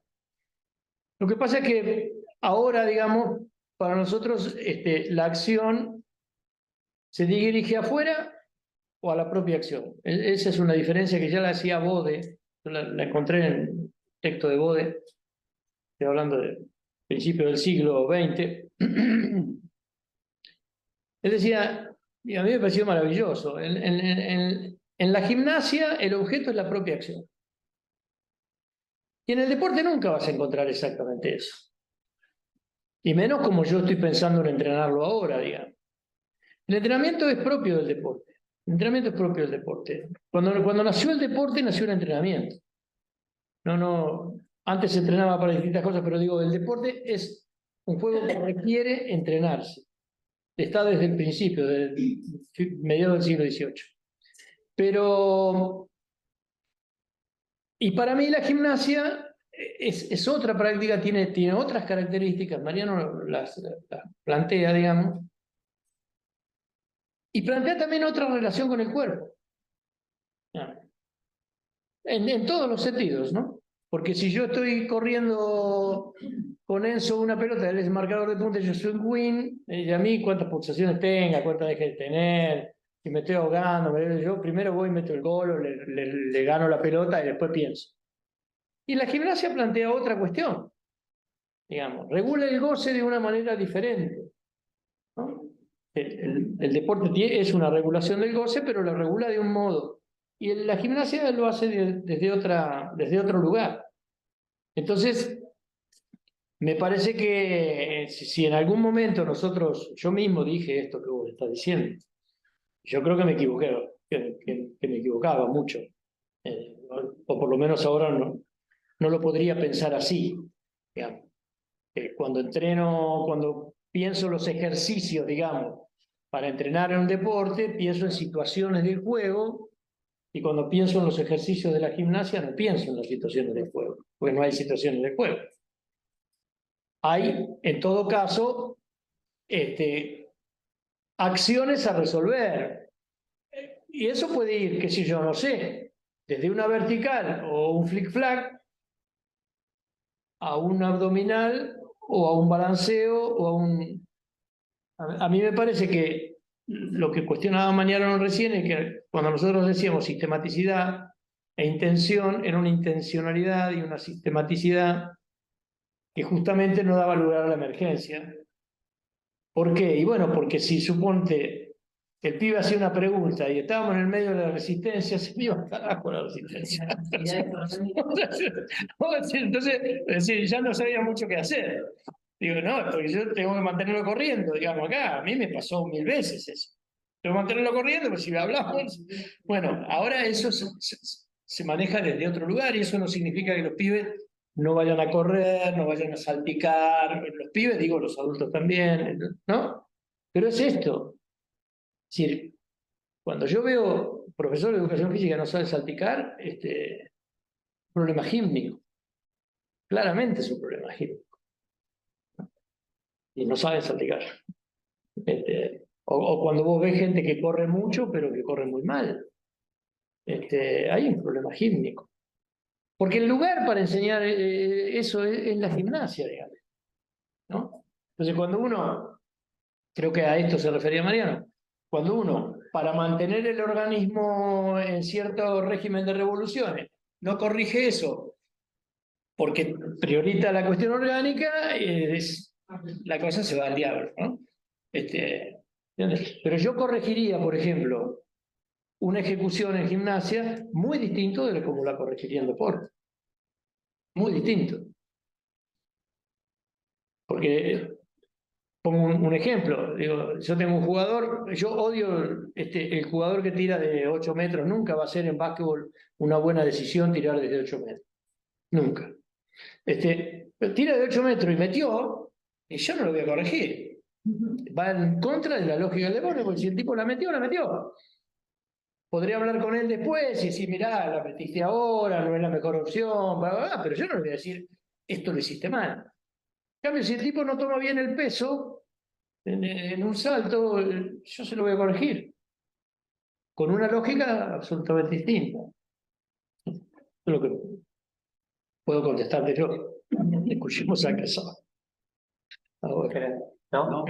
Lo que pasa es que ahora, digamos, para nosotros la acción se dirige afuera o a la propia acción. Esa es una diferencia que ya la hacía Bode, yo la encontré en el texto de Bode, estoy hablando del principio del siglo XX. Él decía, y a mí me pareció maravilloso, en la gimnasia el objeto es la propia acción. Y en el deporte nunca vas a encontrar exactamente eso. Y menos como yo estoy pensando en entrenarlo ahora, digamos. El entrenamiento es propio del deporte. El entrenamiento es propio del deporte. Cuando nació el deporte, nació el entrenamiento. Antes se entrenaba para distintas cosas, pero digo, el deporte es un juego que requiere entrenarse. Está desde el principio, desde mediados del siglo XVIII. Pero, y para mí la gimnasia es otra práctica, tiene otras características, Mariano las plantea, digamos, y plantea también otra relación con el cuerpo. En todos los sentidos, ¿no? Porque si yo estoy corriendo con Enzo una pelota, él es marcador de punta, yo soy un wing, y a mí cuántas pulsaciones tenga, cuántas deje de tener, si me estoy ahogando, yo primero voy y meto el gol o le gano la pelota y después pienso. Y la gimnasia plantea otra cuestión, digamos, regula el goce de una manera diferente, ¿no? El deporte es una regulación del goce, pero lo regula de un modo. Y la gimnasia lo hace desde otro lugar. Entonces, me parece que si en algún momento yo mismo dije esto que vos estás diciendo, yo creo que me equivoqué, que me equivocaba mucho. O por lo menos ahora no lo podría pensar así. Digamos. Cuando pienso los ejercicios, digamos, para entrenar en un deporte, pienso en situaciones del juego, y cuando pienso en los ejercicios de la gimnasia, no pienso en las situaciones del juego, porque no hay situaciones del juego. Hay, en todo caso, acciones a resolver. Y eso puede ir, qué sé yo, no sé, desde una vertical o un flick-flack a un abdominal o a un balanceo o a un... A mí me parece que lo que cuestionaba Mariano recién es que cuando nosotros decíamos sistematicidad e intención, era una intencionalidad y una sistematicidad que justamente no daba lugar a la emergencia. ¿Por qué? Y bueno, porque si suponte el pibe hacía una pregunta y estábamos en el medio de la resistencia, se me iba a carajo la resistencia. Entonces, es decir, ya no sabía mucho qué hacer. Digo, no, porque yo tengo que mantenerlo corriendo, digamos, acá, a mí me pasó 1000 veces eso. Tengo que mantenerlo corriendo, pues si hablamos. Bueno, ahora eso se maneja desde otro lugar y eso no significa que los pibes no vayan a correr, no vayan a salpicar. Los pibes, digo, los adultos también, ¿no? Pero es esto. Es decir, cuando yo veo profesor de educación física no sabe salpicar, problema gímnico. Claramente es un problema gímnico. Y no saben salpicar. O cuando vos ves gente que corre mucho, pero que corre muy mal. Hay un problema gímnico. Porque el lugar para enseñar eso es la gimnasia, digamos, ¿no? Entonces, cuando uno, creo que a esto se refería Mariano, cuando uno, para mantener el organismo en cierto régimen de revoluciones, no corrige eso, porque prioriza la cuestión orgánica, la cosa se va al diablo, ¿no? Pero yo corregiría, por ejemplo, una ejecución en gimnasia muy distinto de como la corregiría en deporte. Muy distinto. Porque, pongo un ejemplo, digo, yo tengo un jugador, yo odio el jugador que tira de 8 metros, nunca va a ser en básquetbol una buena decisión tirar desde 8 metros. Nunca. Tira de 8 metros y metió, y yo no lo voy a corregir. Va en contra de la lógica del deporte, porque si el tipo la metió, la metió. Podría hablar con él después y decir, mirá, la metiste ahora, no es la mejor opción, bla, bla, bla, pero yo no le voy a decir, esto lo hiciste mal. En cambio, si el tipo no toma bien el peso en un salto, yo se lo voy a corregir. Con una lógica absolutamente distinta. Es lo que puedo contestarte yo. Escuchemos a Casado. Ahora. ¿No?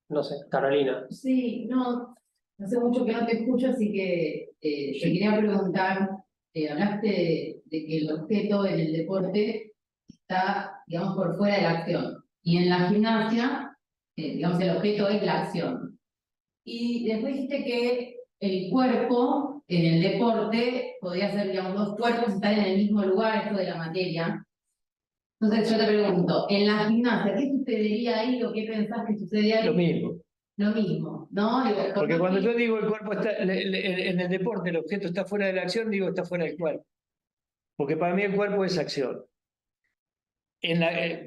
No sé, Carolina. Sí, no, hace mucho que no te escucho, así que te quería preguntar, hablaste de que el objeto en el deporte está, digamos, por fuera de la acción. Y en la gimnasia, digamos, el objeto es la acción. Y después dijiste que el cuerpo en el deporte podría ser, digamos, dos cuerpos estar en el mismo lugar, esto de la materia. Entonces yo te pregunto, en la gimnasia, ¿qué sucedería ahí o qué pensás que sucedería ahí? Lo mismo. Lo mismo, ¿no? Digo, Porque cuando yo digo el cuerpo está, en el deporte, el objeto está fuera de la acción, digo está fuera del cuerpo. Porque para mí el cuerpo es acción.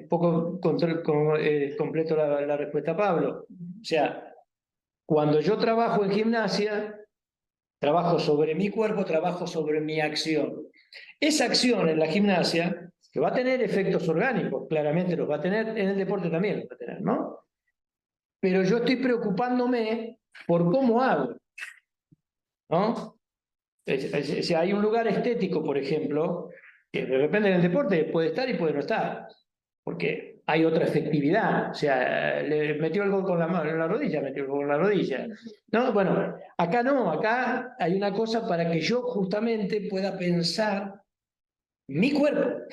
Poco completo la respuesta a Pablo. O sea, cuando yo trabajo en gimnasia, trabajo sobre mi cuerpo, trabajo sobre mi acción. Esa acción en la gimnasia, que va a tener efectos orgánicos, claramente los va a tener, en el deporte también los va a tener, ¿no? Pero yo estoy preocupándome por cómo hago, ¿no? O sea, hay un lugar estético, por ejemplo, que de repente en el deporte puede estar y puede no estar, porque hay otra efectividad. O sea, le metió el gol con la mano en la rodilla, metió el gol con la rodilla. No, bueno, acá no, acá hay una cosa para que yo justamente pueda pensar mi cuerpo.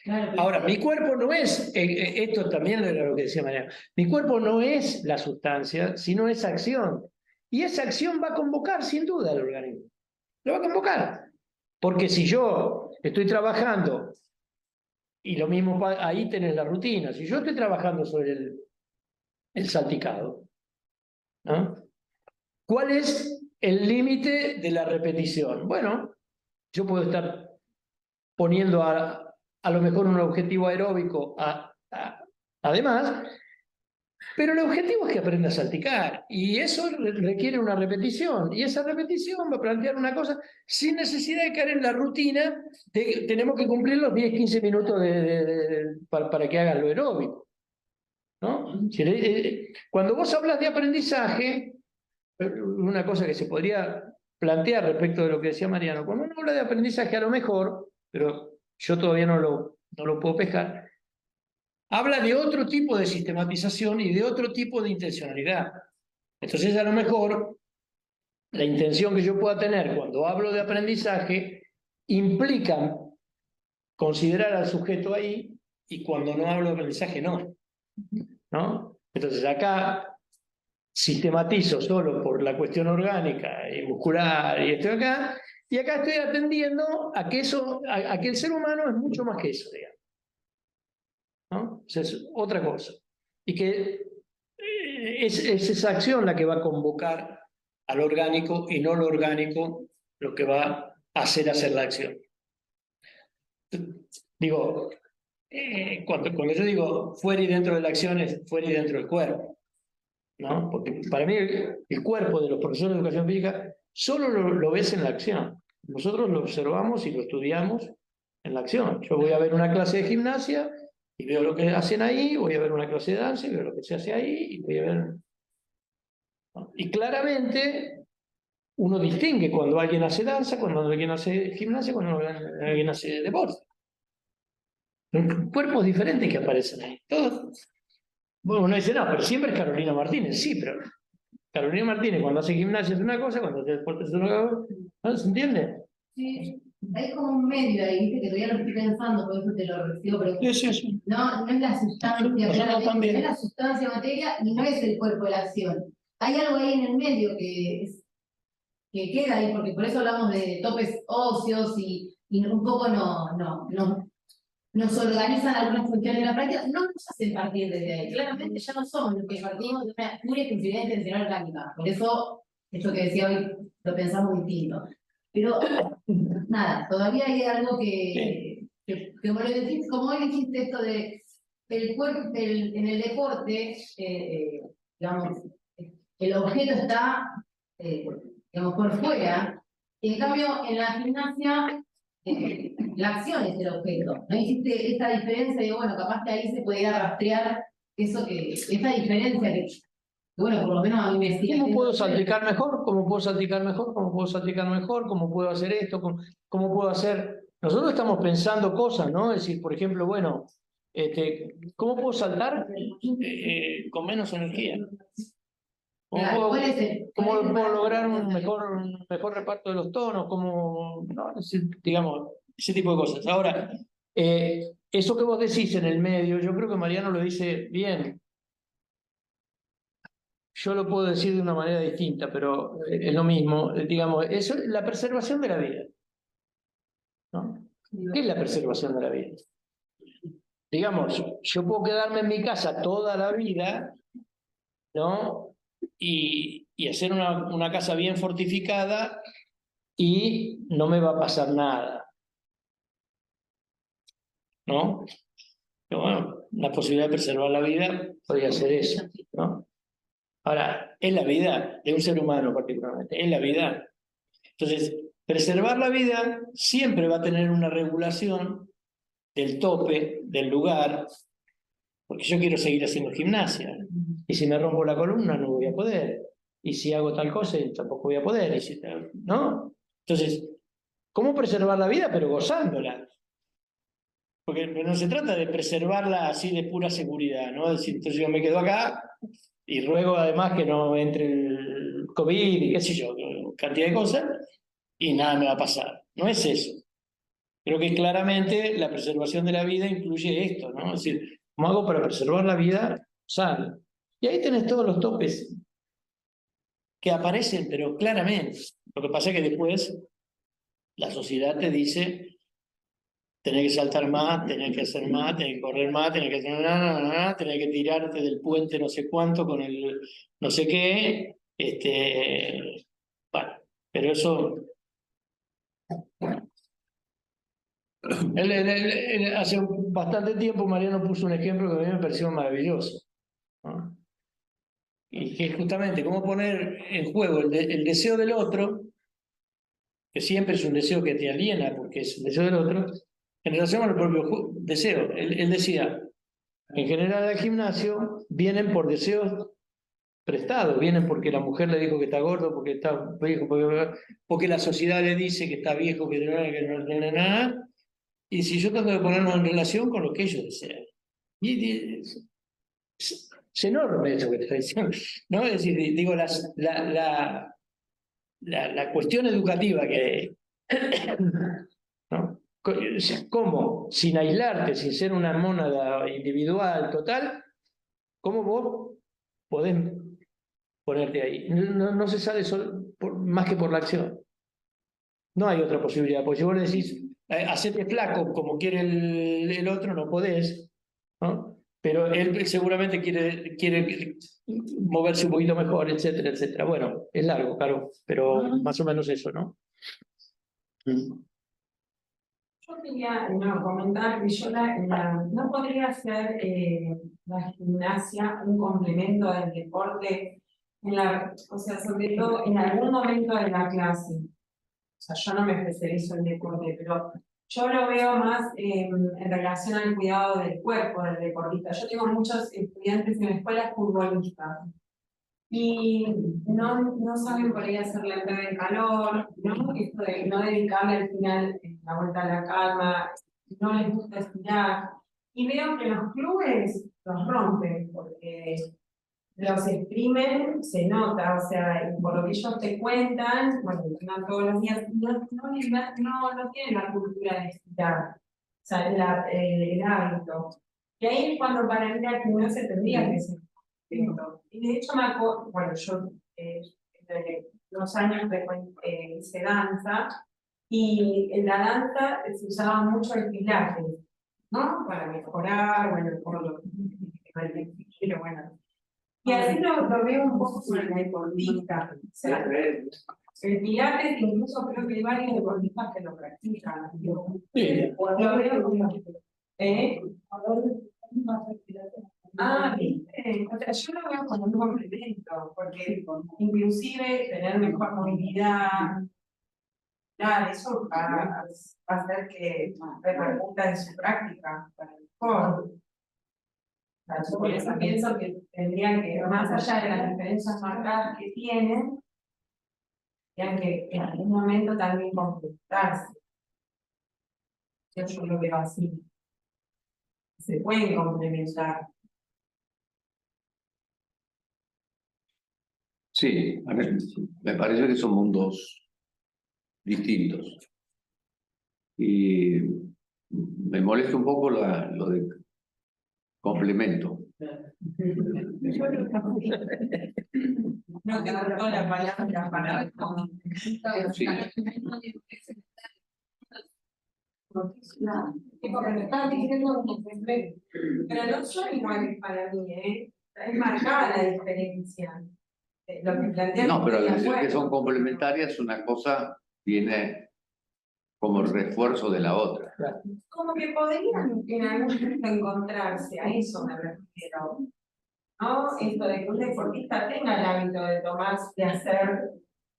Claro, Ahora, mi cuerpo no es, esto también era lo que decía Mariano, mi cuerpo no es la sustancia, sino es acción. Y esa acción va a convocar sin duda al organismo. Lo va a convocar. Porque si yo estoy trabajando, y lo mismo ahí tenés la rutina, si yo estoy trabajando sobre el salticado, ¿no? ¿Cuál es el límite de la repetición? Bueno, yo puedo estar poniendo a lo mejor un objetivo aeróbico además, pero el objetivo es que aprenda a salticar y eso requiere una repetición y esa repetición va a plantear una cosa sin necesidad de caer en la rutina de que tenemos que cumplir los 10-15 minutos para que hagan lo aeróbico, ¿no? Cuando vos hablas de aprendizaje, una cosa que se podría plantear respecto de lo que decía Mariano, cuando uno habla de aprendizaje a lo mejor, pero yo todavía no lo puedo pescar, habla de otro tipo de sistematización y de otro tipo de intencionalidad. Entonces, a lo mejor, la intención que yo pueda tener cuando hablo de aprendizaje implica considerar al sujeto ahí y cuando no hablo de aprendizaje, ¿no? Entonces, acá sistematizo solo por la cuestión orgánica y muscular y estoy acá, y acá estoy atendiendo a que el ser humano es mucho más que eso, digamos. ¿No? O sea, es otra cosa. Y que es esa acción la que va a convocar al orgánico y no lo orgánico lo que va a hacer la acción. Digo, cuando yo digo fuera y dentro de la acción es fuera y dentro del cuerpo, ¿no? Porque para mí el cuerpo de los profesores de educación física solo lo ves en la acción. Nosotros lo observamos y lo estudiamos en la acción. Yo voy a ver una clase de gimnasia y veo lo que hacen ahí, voy a ver una clase de danza y veo lo que se hace ahí, y voy a ver... ¿no? Y claramente uno distingue cuando alguien hace danza, cuando alguien hace gimnasia, cuando alguien hace deporte. Son cuerpos diferentes que aparecen ahí. Todos. Bueno, uno dice, no, pero siempre es Carolina Martínez. Sí, pero Carolina Martínez cuando hace gimnasia es una cosa, cuando hace deporte es otra cosa. ¿No se entiende? Sí, hay como un medio ahí, ¿viste? Que todavía lo estoy pensando, por eso te lo recibo, pero Sí. no es la sustancia, Nosotros también. no es la sustancia materia y no es el cuerpo de la acción. Hay algo ahí en el medio que queda ahí, porque por eso hablamos de topes óseos y un poco nos organizan algunas cuestiones de la práctica, no nos hacen partir desde ahí. Claramente ya no somos los que partimos de una pura exclusividad intencional orgánica. Por eso, esto que decía hoy, lo pensamos distinto. Pero, nada, todavía hay algo como hoy dijiste esto de en el deporte, digamos, el objeto está, digamos, por fuera. En cambio, en la gimnasia, la acción es el objeto. ¿No existe esta diferencia de, bueno, capaz que ahí se podría rastrear esa diferencia que, bueno, por lo menos a mí me sigue. ¿Cómo puedo salpicar mejor? ¿Cómo puedo salpicar mejor? ¿Cómo puedo salpicar mejor? ¿Cómo puedo hacer esto? ¿Cómo puedo hacer? Nosotros estamos pensando cosas, ¿no? Es decir, por ejemplo, bueno, ¿cómo puedo saltar con menos energía? Claro, ¿Cómo puedo lograr un mejor reparto de los tonos? ¿Cómo, no? Digamos, ese tipo de cosas. Ahora, eso que vos decís en el medio, yo creo que Mariano lo dice bien. Yo lo puedo decir de una manera distinta, pero es lo mismo. Digamos, eso es la preservación de la vida, ¿no? ¿Qué es la preservación de la vida? Digamos, yo puedo quedarme en mi casa toda la vida, ¿no? Y hacer una casa bien fortificada y no me va a pasar nada, ¿no? Pero bueno, la posibilidad de preservar la vida podría ser eso, ¿no? Ahora, es la vida de un ser humano particularmente, es la vida. Entonces, preservar la vida siempre va a tener una regulación del tope, del lugar, porque yo quiero seguir haciendo gimnasia. Y si me rompo la columna no voy a poder. Y si hago tal cosa tampoco voy a poder. ¿No? Entonces, ¿cómo preservar la vida? Pero gozándola. Porque no se trata de preservarla así de pura seguridad, ¿no? Es decir, entonces yo me quedo acá y ruego además que no entre el COVID y qué sé yo, cantidad de cosas, y nada me va a pasar. No es eso. Creo que claramente la preservación de la vida incluye esto, ¿no? Es decir, ¿cómo hago para preservar la vida sana? Y ahí tenés todos los topes que aparecen, pero claramente. Lo que pasa es que después la sociedad te dice, tenés que saltar más, tenés que hacer más, tenés que correr más, tenés que hacer tenés que tirarte del puente no sé cuánto con el no sé qué. Bueno, pero eso... Hace bastante tiempo Mariano puso un ejemplo que a mí me pareció maravilloso, ¿no? Y que es justamente cómo poner en juego el deseo del otro, que siempre es un deseo que te aliena porque es el deseo del otro, en relación al propio deseo. Él decía, en general al gimnasio vienen por deseos prestados, vienen porque la mujer le dijo que está gordo, porque está viejo, porque la sociedad le dice que está viejo, que no tiene nada. Y si yo tengo que ponernos en relación con lo que ellos desean. Y es enorme eso que te estoy diciendo, ¿no? Es decir, digo, la cuestión educativa que... ¿no? ¿Cómo? Sin aislarte, sin ser una mónada individual total, ¿cómo vos podés ponerte ahí? No se sale más que por la acción. No hay otra posibilidad, porque si vos le decís, hacete flaco como quiere el otro, no podés, ¿no? Pero él seguramente quiere moverse un poquito mejor, etcétera, etcétera. Bueno, es largo, claro, pero más o menos eso, ¿no? Yo quería comentar que yo no podría ser la gimnasia un complemento del deporte, o sea, sobre todo en algún momento de la clase. O sea, yo no me especializo en deporte, pero yo lo veo más en relación al cuidado del cuerpo del deportista. Yo tengo muchos estudiantes en escuelas futbolistas y no saben por ahí hacer la entrada en calor, ¿no? Esto de no dedicarle al final la vuelta a la calma, no les gusta estirar. Y veo que los clubes los rompen porque los exprimen, se nota, o sea, por lo que ellos te cuentan, bueno, entrenan todos los días, no tienen la cultura de estirar, o sea, el hábito. Y ahí es cuando para mí la gimnasia tendría que ser. Y de hecho me acuerdo, bueno, yo desde los años hice danza, y en la danza se usaba mucho el pilates, ¿no? Para mejorar, bueno, por lo que bueno. Y así lo veo un poco con el deportista. O sea, el pilates, incluso creo que hay varios deportistas que lo practican. Sí. Lo veo como... Ah, viste, o sea, yo lo veo como un complemento, porque inclusive tener mejor movilidad, claro, eso va a hacer que repercuta en su práctica para mejor. O sea, yo por eso pienso que tendrían que, más allá de las diferencias marcadas que tienen, tendrían que en algún momento también complementarse. Yo lo veo así. Se pueden complementar. Sí, a ver, me parece que son mundos distintos. Y me molesta un poco lo de complemento. No te gustó la palabra como. Sí. Porque me estás diciendo que pero no son iguales para mí, es marcada la diferencia. Lo que plantea No, pero al estoy de decir que son acuerdo. complementarias, una cosa viene como refuerzo de la otra. Como que podrían en algún momento encontrarse, a eso me refiero. ¿No? Esto de que un deportista tenga el hábito de hacer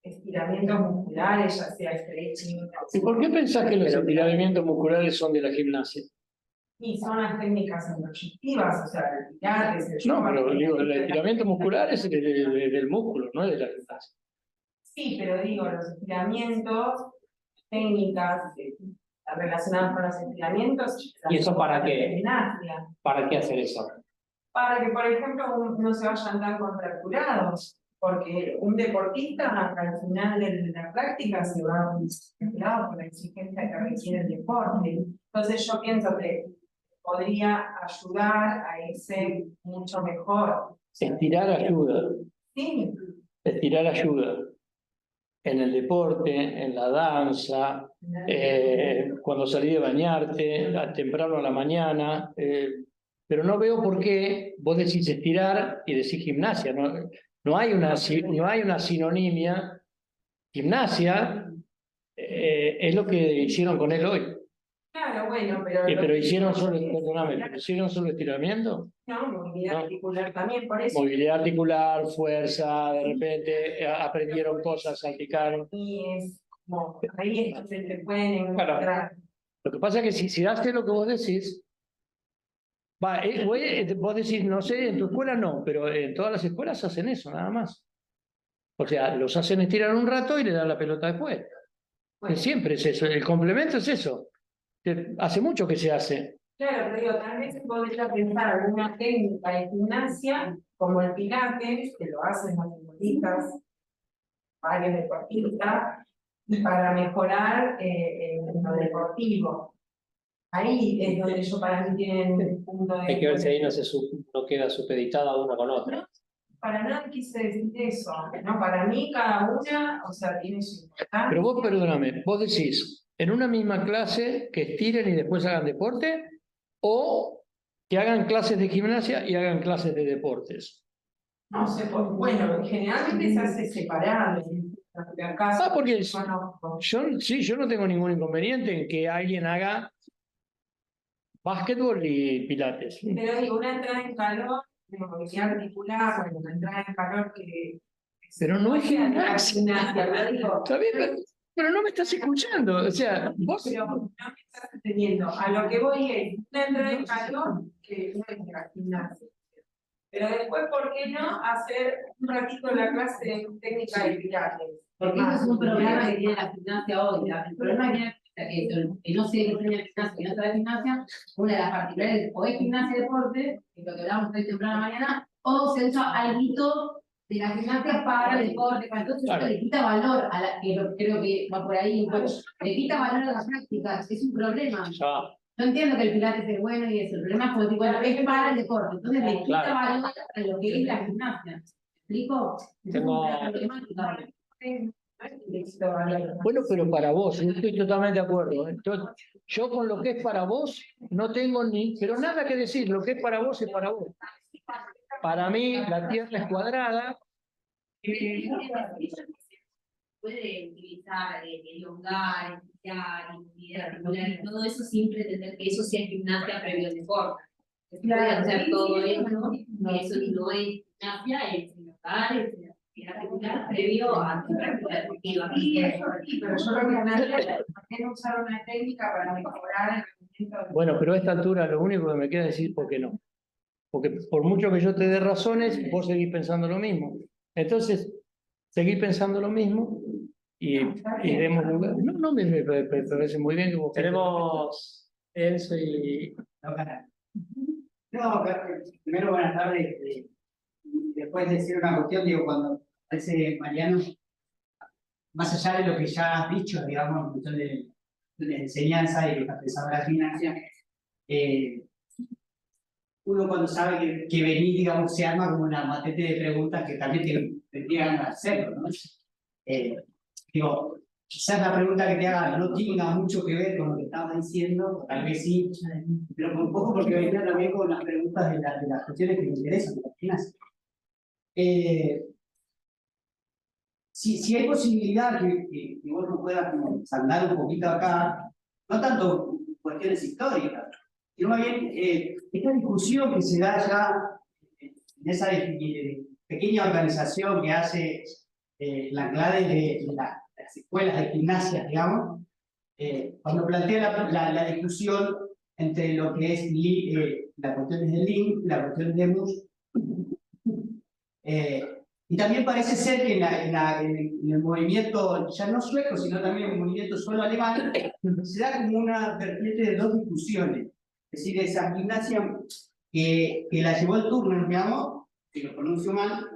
estiramientos musculares, ya sea stretching. ¿Y por qué pensás que los estiramientos musculares son de la gimnasia? Y son las técnicas proyectivas, o sea, el pilates, el No, yoga, pero digo, el estiramiento muscular es del músculo, no es de la gimnasia. Sí, pero digo, los estiramientos, técnicas relacionadas con los estiramientos. ¿Y eso para qué? Gimnasia. ¿Para qué hacer eso? Para que, por ejemplo, no se vayan tan contracturados, porque un deportista al final de la práctica se va contracturado por la exigencia que requiere el deporte. Entonces yo pienso que podría ayudar a irse mucho mejor. Estirar ayuda, Sí, estirar ayuda. En el deporte, en la danza, cuando salí de bañarte, temprano a la mañana, pero no veo por qué vos decís estirar y decís gimnasia, no hay una sinonimia. Gimnasia es lo que hicieron con él hoy. claro, bueno, pero. Pero hicieron solo, perdóname, ¿pero hicieron solo estiramiento? No, movilidad articular también, por eso. Movilidad articular, fuerza, de repente aprendieron cosas, salpicaron. Y es como, ahí es donde se pueden encontrar. Lo que pasa es que si haces lo que vos decís, vos decís, no sé, en tu escuela no, pero en todas las escuelas hacen eso, nada más. O sea, los hacen estirar un rato y le dan la pelota después. Bueno, Siempre es eso, el complemento es eso. Hace mucho que se hace. claro, pero digo, tal vez se podría pensar alguna técnica de gimnasia, como el pilates, que lo hacen los futbolistas, varios deportistas, y para mejorar en lo deportivo. Ahí es donde yo para mí tienen un punto de. Hay que ver si ahí no queda supeditada una con otra. No, para nada quise decir eso, ¿no? Para mí cada una, o sea, tiene su importancia. Pero vos, perdóname, vos decís, en una misma clase que estiren y después hagan deporte, o que hagan clases de gimnasia y hagan clases de deportes. No sé, bueno, generalmente se hace separado. Porque Conozco. yo no tengo ningún inconveniente en que alguien haga básquetbol y pilates. Pero digo, una entrada en calor, de movilidad articular, bueno, una entrada en calor que. Pero no es gimnasia. Lo digo. Está bien, pero no me estás escuchando. O sea, vos. Pero no me estás entendiendo. A lo que voy es una entrada en calor que no es la gimnasia. Pero después, ¿por qué no hacer un ratito la clase de técnica de pilates? Porque eso es un problema que tiene la gimnasia hoy. El problema que no se enseña gimnasia, que no sabe gimnasia, una de las particularidades, o es gimnasia deporte, que es lo que hablamos hoy temprano mañana, o se usa algo de la gimnasia para el deporte, entonces Claro. le quita valor a la que creo que va por ahí un poco, le quita valor a las prácticas, es un problema. Ya. Yo entiendo que el pilates es bueno y eso, el problema es como bueno, es para el deporte, entonces le quita valor a lo que es la gimnasia. ¿Me explico? Es una problemática. Bueno, pero para vos, yo estoy totalmente de acuerdo. Entonces, yo con lo que es para vos no tengo pero nada que decir, lo que es para vos es para vos. Para mí la Tierra es cuadrada. Puede utilizar elongar, estirar, movilidad articular y todo eso sin pretender que eso sea gimnasia previo al deporte. se puede hacer todo esto, y eso no es gimnasia, es en hogar, es en actividad regular, previo a tu práctica deportiva. Pero yo creo que ¿por qué no usar una técnica para mejorar el rendimiento? Bueno, pero a esta altura lo único que me queda es decir por qué no. Porque por mucho que yo te dé razones, vos seguís pensando lo mismo. Entonces, seguís pensando lo mismo y demos lugar. No, me parece muy bien que vos... Tenemos Enzo y... No, primero buenas tardes. Después de decir una cuestión, digo, cuando aparece Mariano, más allá de lo que ya has dicho, digamos, en cuestión de enseñanza y lo que has pensado en la gimnasia, uno cuando sabe que venir, digamos, se arma como una matete de preguntas que también tendrían que hacerlo, ¿no? Digo, quizás la pregunta que te haga no tenga mucho que ver con lo que estabas diciendo, tal vez sí, pero un poco porque venía también con las preguntas de las cuestiones que me interesan, de la gimnasia. Si hay posibilidad que vos no puedas andar un poquito acá, no tanto cuestiones históricas, sino más bien esta discusión que se da ya en esa pequeña organización que hace la clave de las escuelas de gimnasia, digamos, cuando plantea la discusión entre lo que es las cuestiones de Lean, las cuestiones de Mus, y también parece ser que en el movimiento, ya no sueco, sino también en el movimiento suelo alemán, se da como una vertiente de dos discusiones. Es decir, esa gimnasia que la llevó el Turner, digamos, si lo pronuncio mal,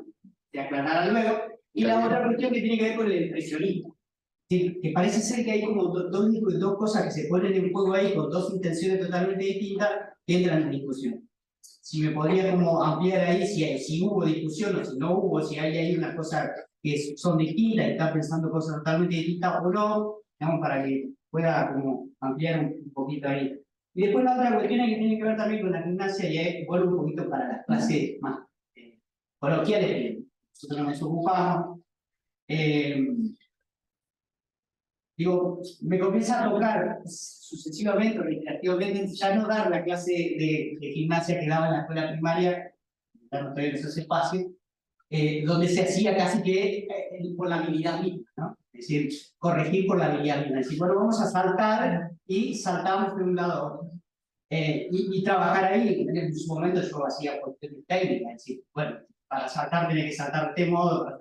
se aclarará luego, y la otra cuestión que tiene que ver con el impresionismo. Que parece ser que hay como dos cosas que se ponen en juego ahí con dos intenciones totalmente distintas que entran en discusión. Si me podría como ampliar ahí si hubo discusión o si no hubo, si hay ahí unas cosas que son distintas y están pensando cosas totalmente distintas o no, digamos, para que pueda como ampliar un poquito ahí. Y después la otra cuestión que tiene que ver también con la gimnasia, y ahí vuelvo un poquito para las clases más coloquiales que nosotros nos ocupamos. Digo, me comienza a tocar sucesivamente, recreativamente, ya no dar la clase de gimnasia que daba en la escuela primaria, ya no estoy en esos espacios, donde se hacía casi que por la habilidad misma, ¿no? Es decir, corregir por la habilidad misma. Es decir, bueno, vamos a saltar y saltamos de un lado a otro. Y trabajar ahí, en su momento yo hacía cuestiones técnicas, es decir, bueno, para saltar tenés que saltar de este modo,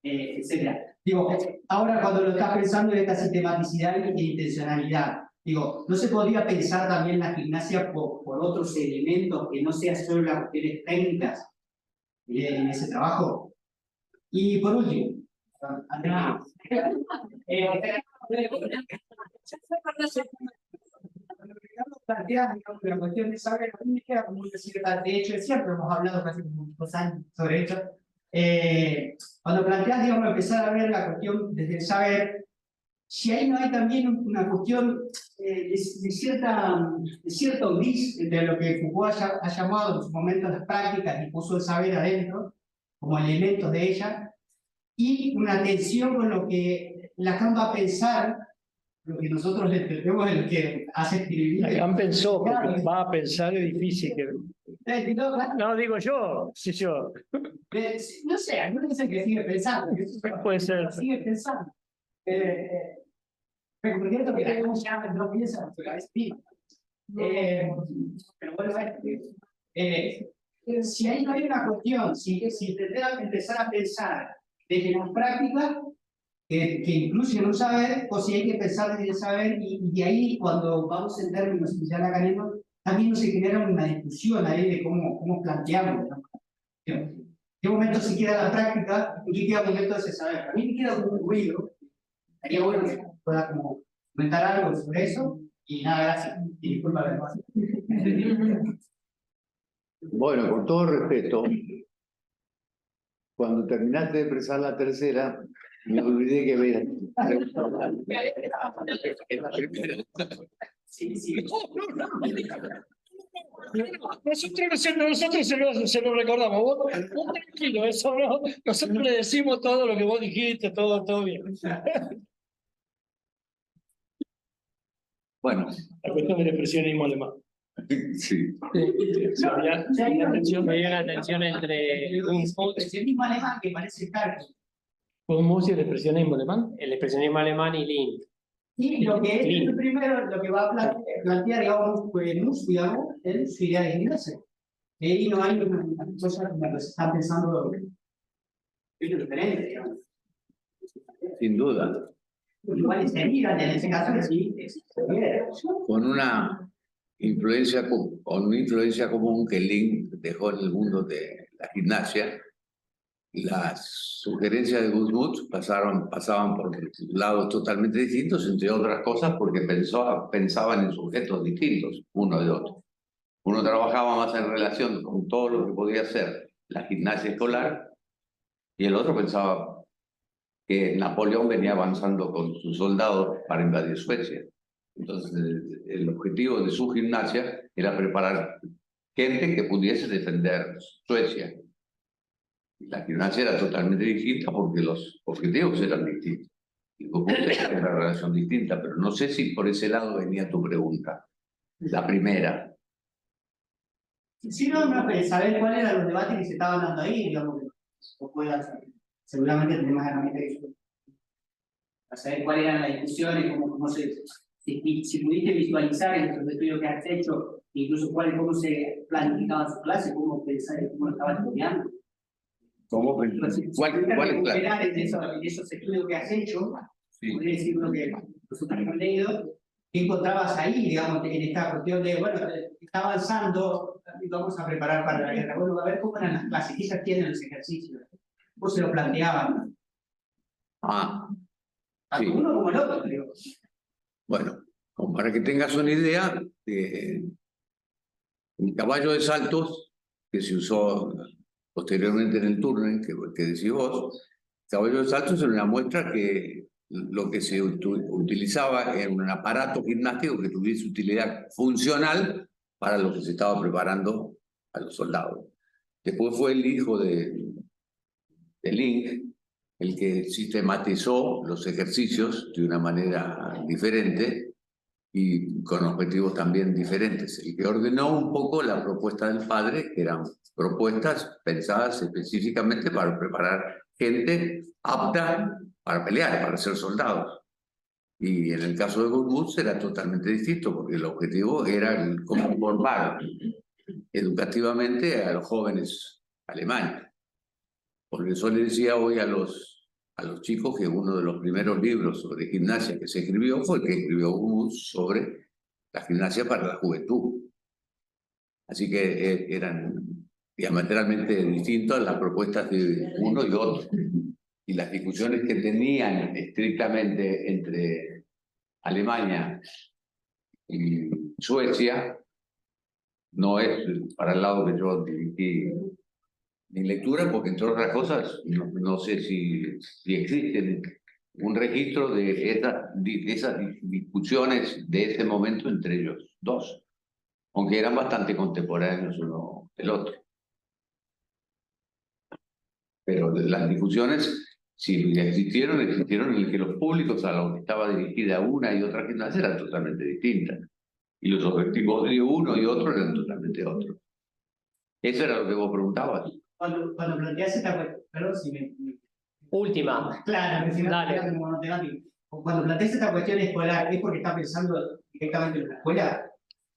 etc. Digo, ahora cuando lo estás pensando en esta sistematicidad e intencionalidad, digo, ¿no se podría pensar también la gimnasia por otros elementos que no sean solo las cuestiones técnicas en ese trabajo? Y por último, la cuestión de saber, a mí me queda como una cierta, de hecho, siempre hemos hablado casi como 2 años sobre esto. Cuando planteas, digamos, empezar a ver la cuestión desde el saber, si ahí no hay también una cuestión de cierto gris entre lo que Foucault ha llamado en su momento las prácticas y puso el saber adentro, como elementos de ella, y una tensión con lo que Lacan va a pensar, lo que nosotros le entendemos en lo que hace escribir. Lacan pensó, porque va a pensar, es difícil que... No, digo yo, sí yo. No sé, algunos dicen que sigue pensando. Puede ser. Sigue pensando. Pero por cierto que Lacan ya no piensa en su cabeza misma. Pero bueno, si ahí no hay una cuestión, si intentas empezar a pensar desde las prácticas que incluyen un saber, o si hay que pensar desde el saber, y de ahí cuando vamos en términos ya académicos, también se genera una discusión ahí de cómo planteamos, ¿no? ¿En qué momento se queda la práctica? ¿En qué momento ese saber? A mí me queda como un ruido. Estaría bueno que pueda como comentar algo sobre eso. Y nada, gracias. Y disculpa la demás. Bueno, con todo respeto, cuando terminaste de expresar la tercera, me olvidé que veía. Sí. Nosotros se lo recordamos. Vos tranquilo, eso no. Nosotros le decimos todo lo que vos dijiste, todo bien. Bueno, La cuestión del expresionismo alemán. Sí. Había una tensión entre El expresionismo alemán que parece estar. Gudmus y el expresionismo alemán. el expresionismo alemán y Link. Y lo que es Sí. el primero, lo que va a plantear, digamos, Mus, digamos, es su idea de gimnasia. Y ahí no hay una cosa como que se está pensando diferente, digamos. Sin duda. Igual se miran en ese caso sí, Con una influencia, con una influencia común que Link dejó en el mundo de la gimnasia. Las sugerencias de Gudmunds pasaban por lados totalmente distintos, entre otras cosas porque pensaban en sujetos distintos, uno de otro. Uno trabajaba más en relación con todo lo que podía hacer la gimnasia escolar, y el otro pensaba que Napoleón venía avanzando con sus soldados para invadir Suecia. Entonces, el objetivo de su gimnasia era preparar gente que pudiese defender Suecia. La gimnasia era totalmente distinta porque los objetivos eran distintos. Y era una relación distinta, pero no sé si por ese lado venía tu pregunta. La primera. Sí, no, saber cuáles eran los debates que se estaban dando ahí, digamos, o puedan saber. Seguramente tenemos herramientas que eso. Para saber cuáles eran las discusiones, cómo si pudiste visualizar en los estudios que has hecho, incluso cómo se planificaba su clase, cómo pensar, cómo lo estaban estudiando. ¿Cómo? ¿Cuál es la en esos estudios que has hecho, sí. Podría decir uno que nosotros hemos leído, ¿qué encontrabas ahí, digamos, en esta cuestión de, bueno, está avanzando, vamos a preparar para la guerra? Bueno, a ver cómo eran las clases, qué tienen los ejercicios, cómo se lo planteaban. Tanto uno como el otro, creo. Bueno, para que tengas una idea, el caballo de saltos que se usó posteriormente en el turno que decís vos, el caballo de saltos era una muestra que lo que se utilizaba era un aparato gimnástico que tuviese utilidad funcional para lo que se estaba preparando a los soldados. Después fue el hijo de Link el que sistematizó los ejercicios de una manera diferente y con objetivos también diferentes. El que ordenó un poco la propuesta del padre, que eran propuestas pensadas específicamente para preparar gente apta para pelear, para ser soldados. Y en el caso de Gudmunds era totalmente distinto, porque el objetivo era cómo formar educativamente a los jóvenes alemanes. Por eso le decía hoy a los chicos que uno de los primeros libros sobre gimnasia que se escribió fue el que escribió Gudmunds sobre la gimnasia para la juventud. Así que eran diametralmente distintas las propuestas de uno y otro. Y las discusiones que tenían estrictamente entre Alemania y Suecia no es para el lado que yo dirigí mi lectura, porque entre otras cosas no sé si existe un registro de esas discusiones de ese momento entre ellos dos, aunque eran bastante contemporáneos uno del otro. Pero las discusiones, si existieron en el que los públicos a los que estaba dirigida una y otra gimnasia eran totalmente distintas. Y los objetivos de uno y otro eran totalmente otros. Eso era lo que vos preguntabas. Cuando planteas esta cuestión, perdón si me... Última. Claro, que si no Dale. te como monotemático. Cuando planteas esta cuestión escolar, ¿es porque está pensando directamente en la escuela?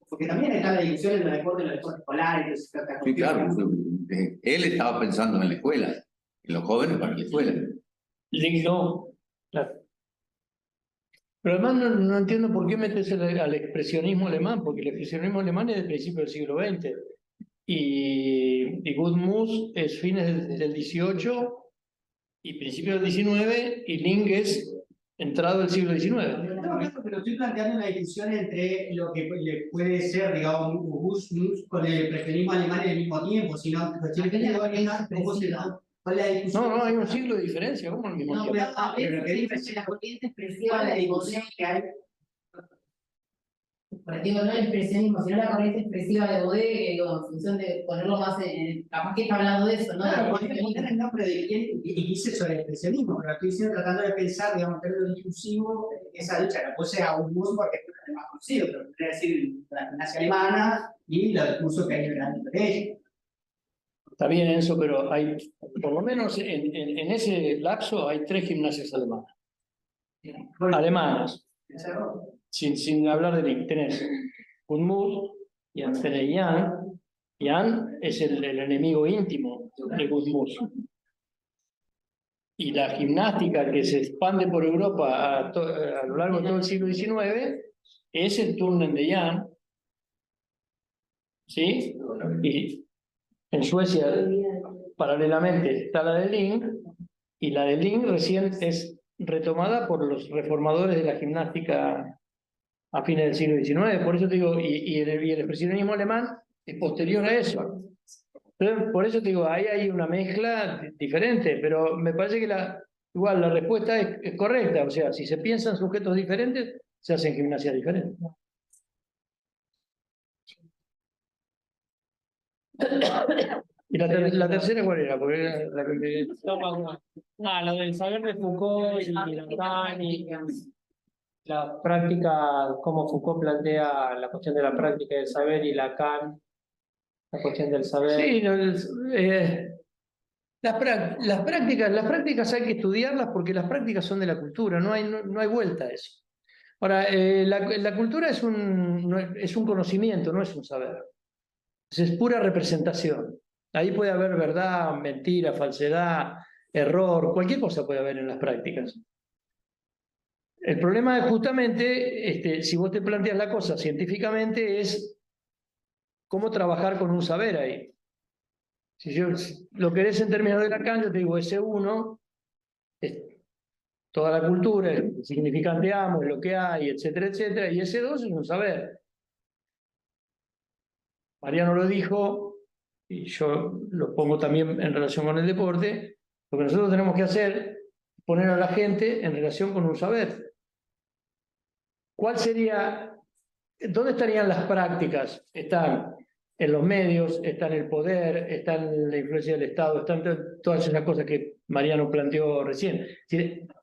Porque también está la división en el deporte escolar. Sí, claro. Él estaba pensando en la escuela, en los jóvenes para la escuela. Link no. Claro. Pero además no entiendo por qué metes al expresionismo alemán, porque el expresionismo alemán es del principio del siglo XX. Y Gudmunds es fines del 18 y principio del 19, y Link es entrado del siglo XIX. No, claro, pero estoy planteando una discusión entre lo que puede ser, digamos, Gudmunds con el expresionismo alemán en el mismo tiempo, sino cuestiones teóricas, ¿cómo se da? No, hay un siglo de diferencia, ¿cómo al mismo tiempo? Pero lo que digo es que la corriente expresiva de poder que hay. digo, no el expresionismo, sino la corriente expresiva de Baudet, que digo, en función de ponerlo más capaz que está hablando de eso, ¿no? Claro, porque poner el nombre de quién y dice sobre el expresionismo, pero estoy diciendo, tratando de pensar, digamos, en términos discursivos, esa lucha la puse a un bus porque es el más conocido, pero podría decir la gimnasia alemana y los discursos que hay en el de ella. Está bien eso, pero hay, por lo menos en ese lapso hay 3 gimnasias alemanas. Alemanas, sin hablar de Link. Tenés Gudmund, y tenés Jan. Jan es el enemigo íntimo de Gudmund. Y la gimnástica que se expande por Europa a lo largo de todo el siglo XIX es el Turnen de Jan. ¿Sí? Y en Suecia, paralelamente, está la de Link, y la de Link recién es retomada por los reformadores de la gimnástica a fines del siglo XIX. Por eso te digo, y el expresionismo alemán es posterior a eso. Entonces, por eso te digo, ahí hay una mezcla diferente, pero me parece que igual la respuesta es correcta. O sea, si se piensan sujetos diferentes, se hacen gimnasias diferentes. ¿Y la tercera cuál era? Porque era la que lo del saber de Foucault y Lacan y la práctica, cómo Foucault plantea la cuestión de la práctica del saber y Lacan, la cuestión del saber. Sí, las prácticas hay que estudiarlas porque las prácticas son de la cultura, no hay vuelta a eso. Ahora, la cultura es un conocimiento, no es un saber. Es pura representación. Ahí puede haber verdad, mentira, falsedad, error, cualquier cosa puede haber en las prácticas. El problema es justamente, si vos te planteas la cosa científicamente, es cómo trabajar con un saber ahí. Si lo querés en términos de Lacan, yo te digo, S1 es toda la cultura, el significante amo, es lo que hay, etcétera, etcétera, y S2 es un saber. Mariano lo dijo, y yo lo pongo también en relación con el deporte, lo que nosotros tenemos que hacer es poner a la gente en relación con un saber. ¿Cuál sería, dónde estarían las prácticas? Están en los medios, están en el poder, están en la influencia del Estado, están todas esas cosas que Mariano planteó recién.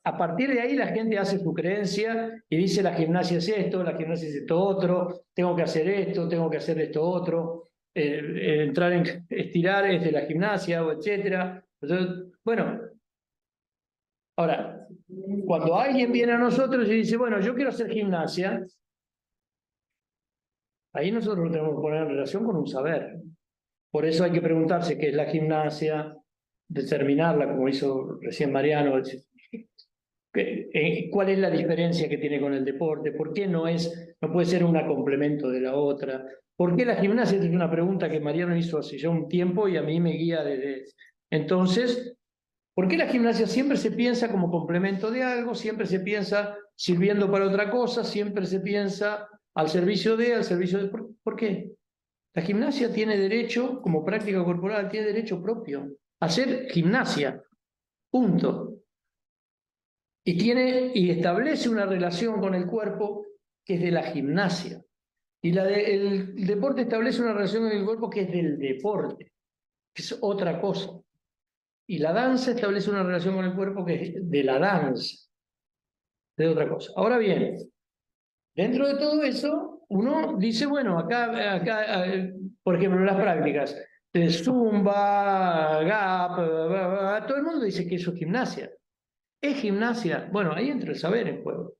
A partir de ahí la gente hace su creencia y dice la gimnasia es esto, la gimnasia es esto otro, tengo que hacer esto, tengo que hacer esto otro, entrar en estirar es de la gimnasia, o etcétera. Entonces, bueno, ahora, cuando alguien viene a nosotros y dice, bueno, yo quiero hacer gimnasia, ahí nosotros lo tenemos que poner en relación con un saber. Por eso hay que preguntarse qué es la gimnasia, determinarla, como hizo recién Mariano, cuál es la diferencia que tiene con el deporte, por qué no puede ser un complemento de la otra, por qué la gimnasia. Es una pregunta que Mariano hizo hace ya un tiempo y a mí me guía desde entonces. ¿Por qué la gimnasia siempre se piensa como complemento de algo, siempre se piensa sirviendo para otra cosa, siempre se piensa al servicio de... ¿Por qué? La gimnasia tiene derecho, como práctica corporal, tiene derecho propio a hacer gimnasia. Punto. Y establece una relación con el cuerpo que es de la gimnasia. Y el deporte establece una relación con el cuerpo que es del deporte, que es otra cosa. Y la danza establece una relación con el cuerpo que es de la danza, de otra cosa. Ahora bien, dentro de todo eso, uno dice, bueno, acá por ejemplo, las prácticas de Zumba, Gap, todo el mundo dice que eso es gimnasia. ¿Es gimnasia? Bueno, ahí entra el saber en juego.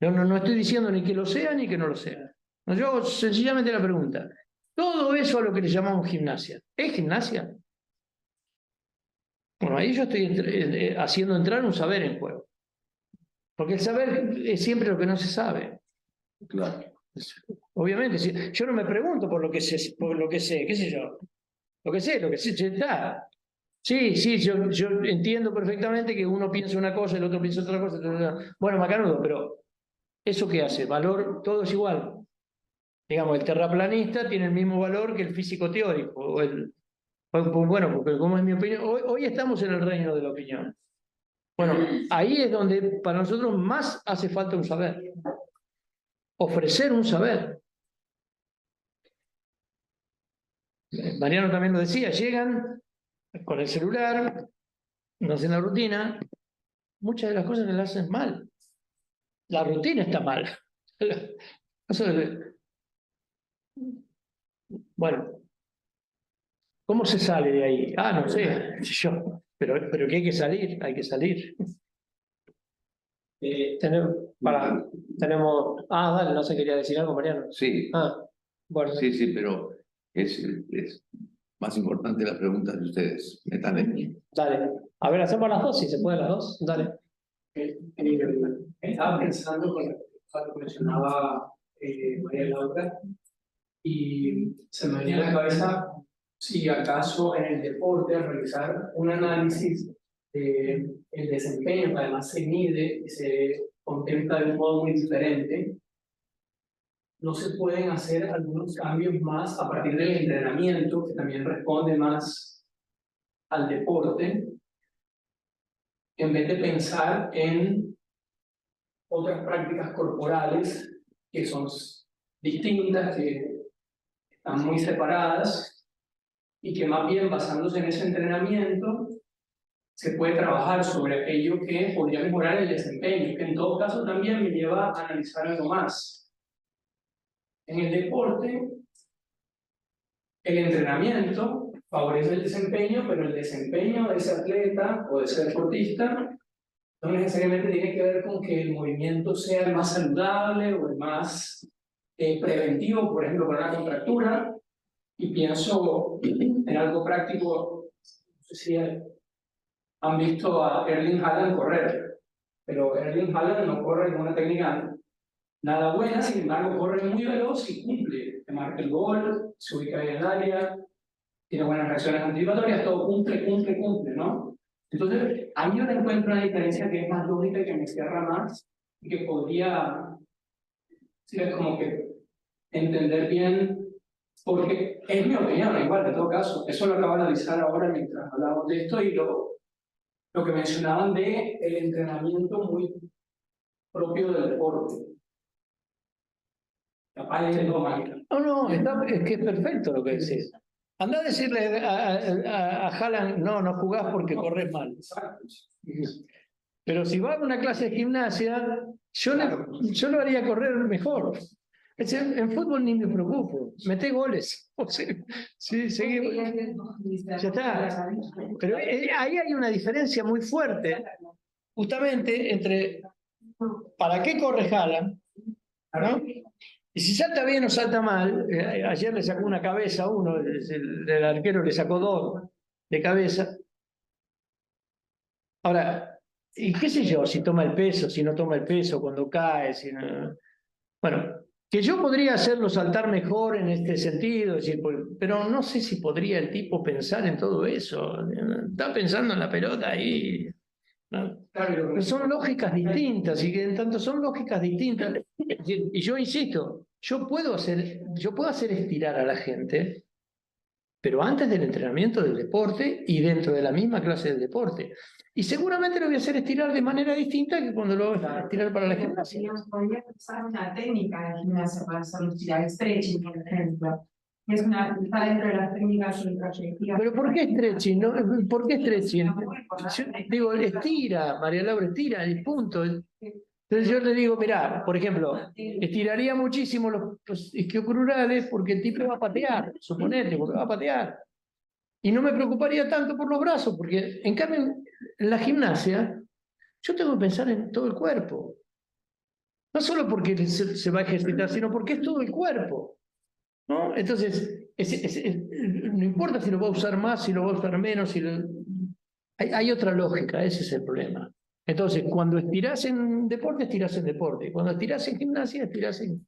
No estoy diciendo ni que lo sea ni que no lo sea. Yo hago sencillamente la pregunta. Todo eso a lo que le llamamos gimnasia, ¿es gimnasia? Bueno, ahí yo estoy haciendo entrar un saber en juego. Porque el saber es siempre lo que no se sabe. Claro. Obviamente, yo no me pregunto por lo que sé, qué sé yo. Lo que sé, ya está. Sí, yo entiendo perfectamente que uno piensa una cosa, el otro piensa otra cosa. Bueno, macanudo, pero ¿eso qué hace? Valor, todo es igual. Digamos, el terraplanista tiene el mismo valor que el físico teórico. Bueno, porque como es mi opinión, hoy estamos en el reino de la opinión. Bueno, ahí es donde para nosotros más hace falta un saber. ofrecer un saber. Mariano también lo decía, llegan con el celular, no hacen la rutina, muchas de las cosas que las hacen mal. La rutina está mal. Bueno, ¿cómo se sale de ahí? Ah, no sé, yo, pero que hay que salir, hay que salir. Tenemos. Ah, dale, no se quería decir algo, Mariano. Sí, Ah, bueno. sí, pero es más importante la pregunta de ustedes. Métanle. Dale. A ver, hacemos las dos, si se puede las dos. Dale. Estaba pensando con respecto a lo que mencionaba María Laura y se me venía a la cabeza si acaso en el deporte realizar un análisis del desempeño, que además se mide y se contempla de un modo muy diferente, no se pueden hacer algunos cambios más a partir del entrenamiento, que también responde más al deporte, en vez de pensar en otras prácticas corporales que son distintas, que están muy separadas y que más bien basándose en ese entrenamiento se puede trabajar sobre aquello que podría mejorar el desempeño, que en todo caso también me lleva a analizar algo más. En el deporte, el entrenamiento favorece el desempeño, pero el desempeño de ese atleta o de ese deportista no necesariamente tiene que ver con que el movimiento sea el más saludable o el más preventivo, por ejemplo, para una contractura. Y pienso en algo práctico, no sé si han visto a Erling Haaland correr, pero Erling Haaland no corre en una técnica nada buena, sin embargo corre muy veloz y cumple, te marca el gol, se ubica en el área, tiene buenas reacciones anticipatorias, todo cumple, ¿no? Entonces, ahí yo encuentro una diferencia que es más lógica y que me cierra más y que podría ser como que entender bien, porque es mi opinión, igual, en todo caso, eso lo acabo de analizar ahora mientras hablamos de esto y lo que mencionaban de el entrenamiento muy propio del deporte. Capaz de No, es que es perfecto lo que decís. Andá a decirle a Haaland, no jugás porque corres mal. Pero si va a una clase de gimnasia, yo lo haría correr mejor. En fútbol ni me preocupo, mete goles. O sea, sí, seguimos. Ya está. Pero ahí hay una diferencia muy fuerte, justamente entre ¿para qué corre Haaland? ¿No? Y si salta bien o salta mal, ayer le sacó una cabeza a uno, el arquero le sacó 2 de cabeza. Ahora, y qué sé yo, si toma el peso, si no toma el peso, cuando cae, si no... Bueno, que yo podría hacerlo saltar mejor en este sentido, pero no sé si podría el tipo pensar en todo eso. Está pensando en la pelota ahí. ¿No? Pero son lógicas distintas, y que en tanto son lógicas distintas, y yo insisto, yo puedo hacer estirar a la gente, pero antes del entrenamiento del deporte y dentro de la misma clase del deporte. Y seguramente lo voy a hacer estirar de manera distinta que cuando lo voy a estirar para la gimnasia. Podría usar una técnica de gimnasia para hacer estirar, stretching, por ejemplo. Está dentro de las técnicas introyectivas. ¿Pero por qué stretching? ¿No? ¿Por qué stretching? Yo digo, estira, María Laura, estira, el punto. Entonces yo le digo, mirá, por ejemplo, estiraría muchísimo los isquiocrurales porque el tipo va a patear, suponete, porque va a patear. Y no me preocuparía tanto por los brazos, porque en cambio en la gimnasia yo tengo que pensar en todo el cuerpo. No solo porque se va a ejercitar, sino porque es todo el cuerpo. ¿No? Entonces, no importa si lo va a usar más, si lo va a usar menos, hay otra lógica, ese es el problema. Entonces, cuando estirás en deporte, estirás en deporte. Cuando estirás en gimnasia, estirás en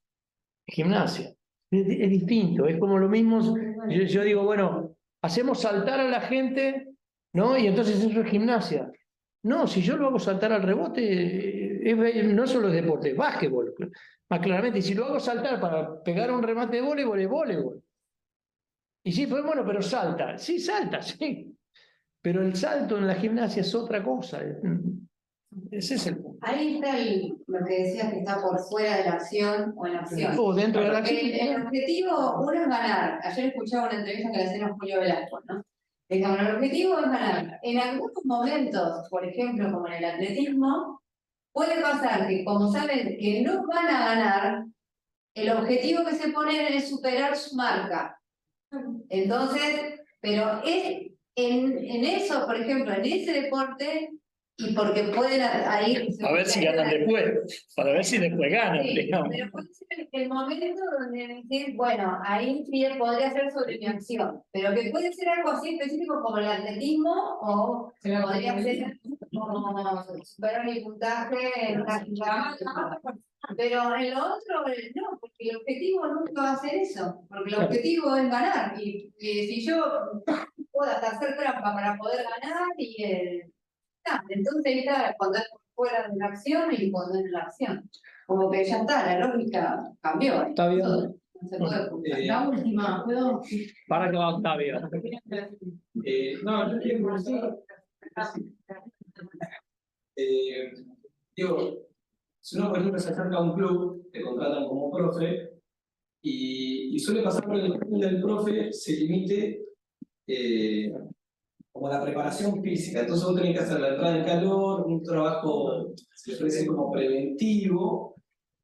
gimnasia. Es distinto, es como lo mismo. Yo digo, bueno, hacemos saltar a la gente, ¿no? Y entonces eso es gimnasia. No, si yo lo hago saltar al rebote, no solo es deporte, es básquetbol. Más claramente, y si lo hago saltar para pegar un remate de voleibol, es voleibol. Y sí, pues bueno, pero salta. Sí, salta, sí. Pero el salto en la gimnasia es otra cosa. Ese es el punto. Ahí está lo que decías que está por fuera de la acción o en la acción. O dentro de la acción. El objetivo, uno es ganar. Ayer escuchaba una entrevista que le hacían a Julio Velasco, ¿no? Bueno, el objetivo es ganar. En algunos momentos, por ejemplo, como en el atletismo, puede pasar que como saben que no van a ganar, el objetivo que se ponen es superar su marca. Entonces, pero es en eso, por ejemplo, en ese deporte, y porque pueden ahí... A ver si ganan después, para ver si después ganan, Sí, digamos. pero puede ser el momento donde decir, bueno, ahí sí podría ser sobre mi acción, pero que puede ser algo así específico como el atletismo, o podría ser como superar mi puntaje en la... Pero en lo otro, no, porque el objetivo nunca va a ser eso, porque el objetivo es ganar, y si yo puedo hasta hacer trampa para poder ganar, entonces ahí está cuando es fuera de la acción y cuando es en la acción. Como que ya está, la lógica cambió. Está bien. No se puede ocultar. La última, ¿puedo? Para que va Octavio. No, yo quiero preguntar. Digo, si uno, por ejemplo, se acerca a un club, te contratan como profe, y suele pasar que el club del profe se limite como la preparación física. Entonces vos tenés que hacer la entrada en calor, un trabajo, se le puede decir como preventivo,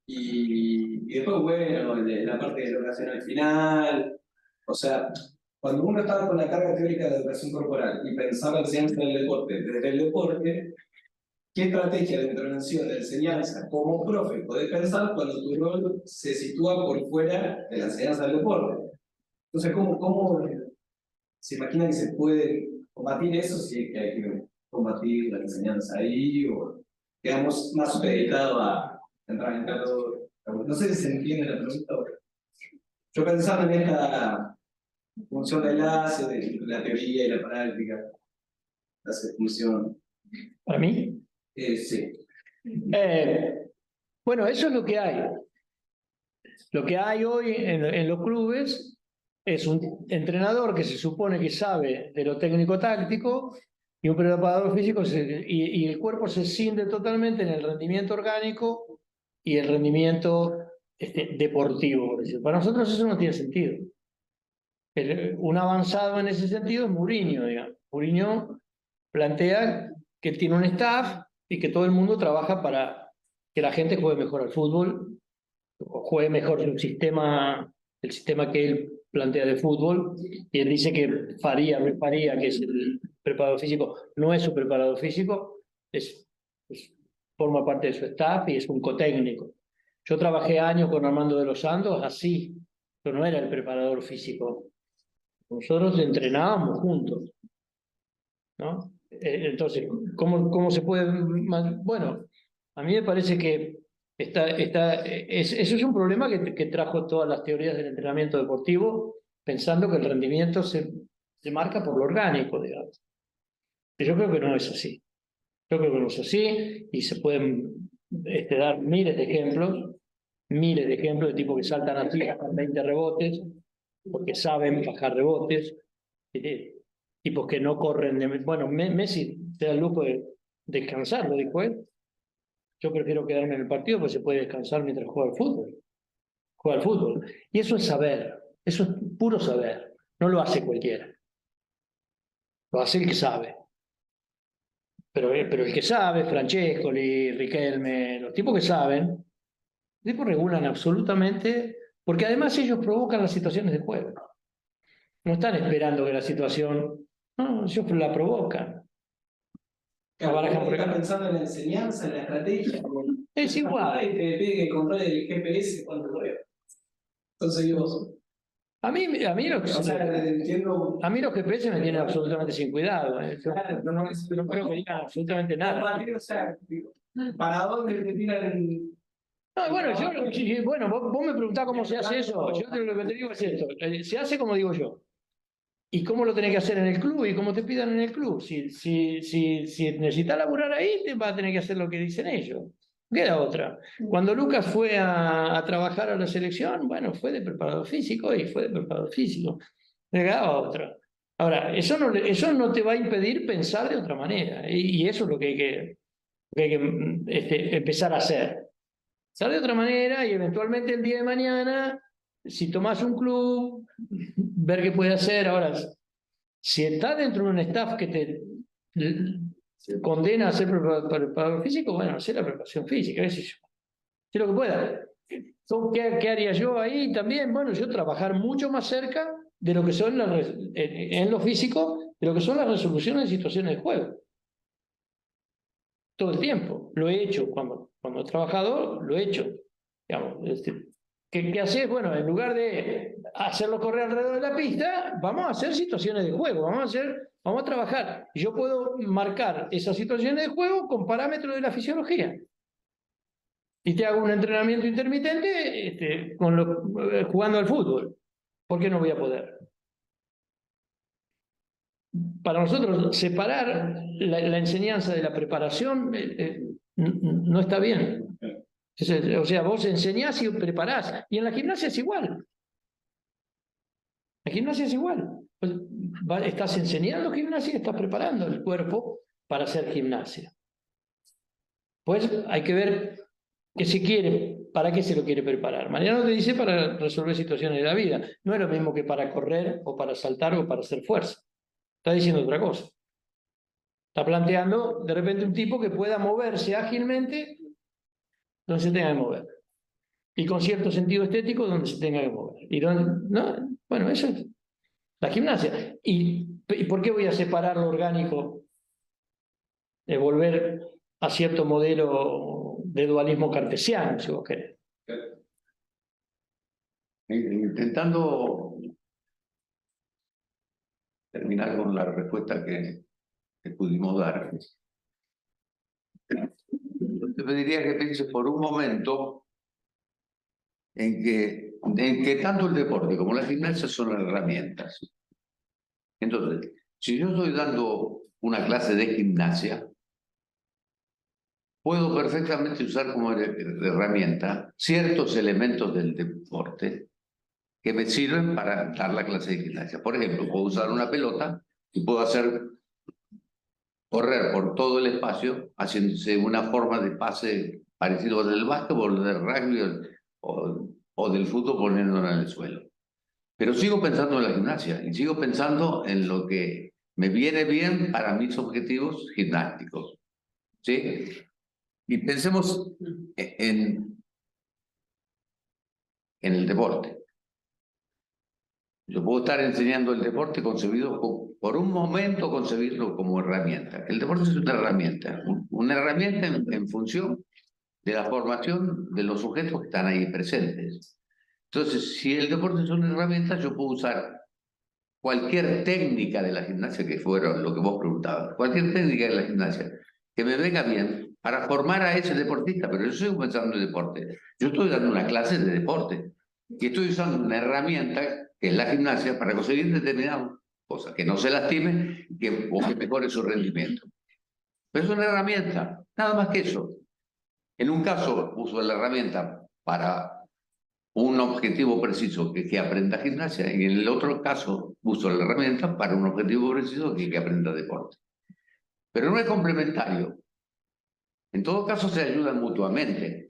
y después, bueno, la parte de educación al final. O sea, cuando uno estaba con la carga teórica de educación corporal y pensaba en ciencia del deporte, desde el deporte, ¿qué estrategia de intervención, de enseñanza como profe podés pensar cuando tu rol se sitúa por fuera de la enseñanza del deporte? Entonces, ¿cómo se imagina que se puede combatir eso si es que hay que combatir la enseñanza ahí o quedamos más supeditados a entrar en calor? No sé si se entiende la pregunta. Yo pensaba en esta función de enlace de la teoría y la práctica, hace función. ¿Para mí? Sí. Bueno, eso es lo que hay. Lo que hay hoy en los clubes es un entrenador que se supone que sabe de lo técnico-táctico y un preparador físico y el cuerpo se cinde totalmente en el rendimiento orgánico y el rendimiento deportivo. Para nosotros eso no tiene sentido. Un avanzado en ese sentido es Mourinho, digamos. Mourinho plantea que tiene un staff y que todo el mundo trabaja para que la gente juegue mejor al fútbol o juegue mejor el sistema que él plantea de fútbol, y él dice que Faría, que es el preparador físico, no es su preparador físico, forma parte de su staff y es un cotécnico. Yo trabajé años con Armando de los Santos así, yo no era el preparador físico, nosotros entrenábamos juntos, ¿no? Entonces, ¿cómo se puede...? Bueno, a mí me parece que eso es un problema que trajo todas las teorías del entrenamiento deportivo, pensando que el rendimiento se marca por lo orgánico, digamos. Yo creo que no es así. Yo creo que no es así, y se pueden dar miles de ejemplos de tipos que saltan así, bajan 20 rebotes, porque saben bajar rebotes, tipos que no corren. Bueno, Messi se da el lujo de descansar, lo dijo él. Yo prefiero quedarme en el partido porque se puede descansar mientras juega al fútbol. Juega al fútbol. Y eso es saber, eso es puro saber. No lo hace cualquiera. Lo hace el que sabe. Pero el que sabe, Francescoli, Riquelme, los tipos que saben, los tipos regulan absolutamente, porque además ellos provocan las situaciones de juego. No están esperando que la situación, no, ellos la provocan. Claro, estás pensando en la enseñanza, en la estrategia. Es igual. Y te pide que controle el GPS cuando lo veo. Entonces digo... A mí los GPS me tienen absolutamente sin cuidado. Yo no creo que digan absolutamente nada. O sea, ¿para dónde te tiran? No, bueno, vos me preguntás cómo se hace eso. Yo lo que te digo es esto. Se hace como digo yo. ¿Y cómo lo tenés que hacer en el club? Y cómo te pidan en el club. Si necesitas laburar ahí, te vas a tener que hacer lo que dicen ellos. Queda otra. Cuando Lucas fue a trabajar a la selección, bueno, fue de preparador físico y fue de preparador físico. Le quedaba otra. Ahora, eso no te va a impedir pensar de otra manera. Y eso es lo que hay que... que hay que empezar a hacer. Hacer de otra manera y eventualmente el día de mañana, si tomás un club, ver qué puede hacer. Ahora, si estás dentro de un staff que te condena a hacer preparador físico, bueno, hacer la preparación física, qué sé yo. Sé lo que pueda. ¿Qué haría yo ahí también? Bueno, yo trabajar mucho más cerca de lo que son en lo físico, de lo que son las resoluciones de situaciones de juego. Todo el tiempo. Lo he hecho cuando he trabajado, lo he hecho. Digamos, ¿qué haces? Bueno, en lugar de hacerlo correr alrededor de la pista, vamos a hacer situaciones de juego, vamos a trabajar. Yo puedo marcar esas situaciones de juego con parámetros de la fisiología. Y te hago un entrenamiento intermitente jugando al fútbol. ¿Por qué no voy a poder? Para nosotros, separar la enseñanza de la preparación no está bien. O sea, vos enseñás y preparás. Y en la gimnasia es igual. La gimnasia es igual. Pues, estás enseñando gimnasia y estás preparando el cuerpo para hacer gimnasia. Pues hay que ver qué se quiere, para qué se lo quiere preparar. Mariano te dice para resolver situaciones de la vida. No es lo mismo que para correr o para saltar o para hacer fuerza. Está diciendo otra cosa. Está planteando de repente un tipo que pueda moverse ágilmente donde se tenga que mover. Y con cierto sentido estético donde se tenga que mover. ¿No? Bueno, eso es la gimnasia. ¿Y por qué voy a separar lo orgánico? De volver a cierto modelo de dualismo cartesiano, si vos querés. Intentando terminar con la respuesta que pudimos dar. Te pediría que pienses por un momento en que tanto el deporte como la gimnasia son herramientas. Entonces, si yo estoy dando una clase de gimnasia, puedo perfectamente usar como herramienta ciertos elementos del deporte que me sirven para dar la clase de gimnasia. Por ejemplo, puedo usar una pelota y puedo correr por todo el espacio haciéndose una forma de pase parecido al del básquetbol, del rugby o del fútbol poniéndola en el suelo. Pero sigo pensando en la gimnasia y sigo pensando en lo que me viene bien para mis objetivos gimnásticos. ¿Sí? Y pensemos en el deporte. Yo puedo estar enseñando el deporte concebido, por un momento concebirlo como herramienta. El deporte es una herramienta en función de la formación de los sujetos que están ahí presentes. Entonces, si el deporte es una herramienta, yo puedo usar cualquier técnica de la gimnasia, que fuera lo que vos preguntabas, cualquier técnica de la gimnasia que me venga bien para formar a ese deportista, pero yo estoy pensando en deporte. Yo estoy dando una clase de deporte y estoy usando una herramienta que es la gimnasia para conseguir determinadas cosas, que no se lastime o que mejore su rendimiento. Pero es una herramienta, nada más que eso. En un caso uso la herramienta para un objetivo preciso que aprenda gimnasia, y en el otro caso uso la herramienta para un objetivo preciso que aprenda deporte. Pero no es complementario. En todo caso se ayudan mutuamente.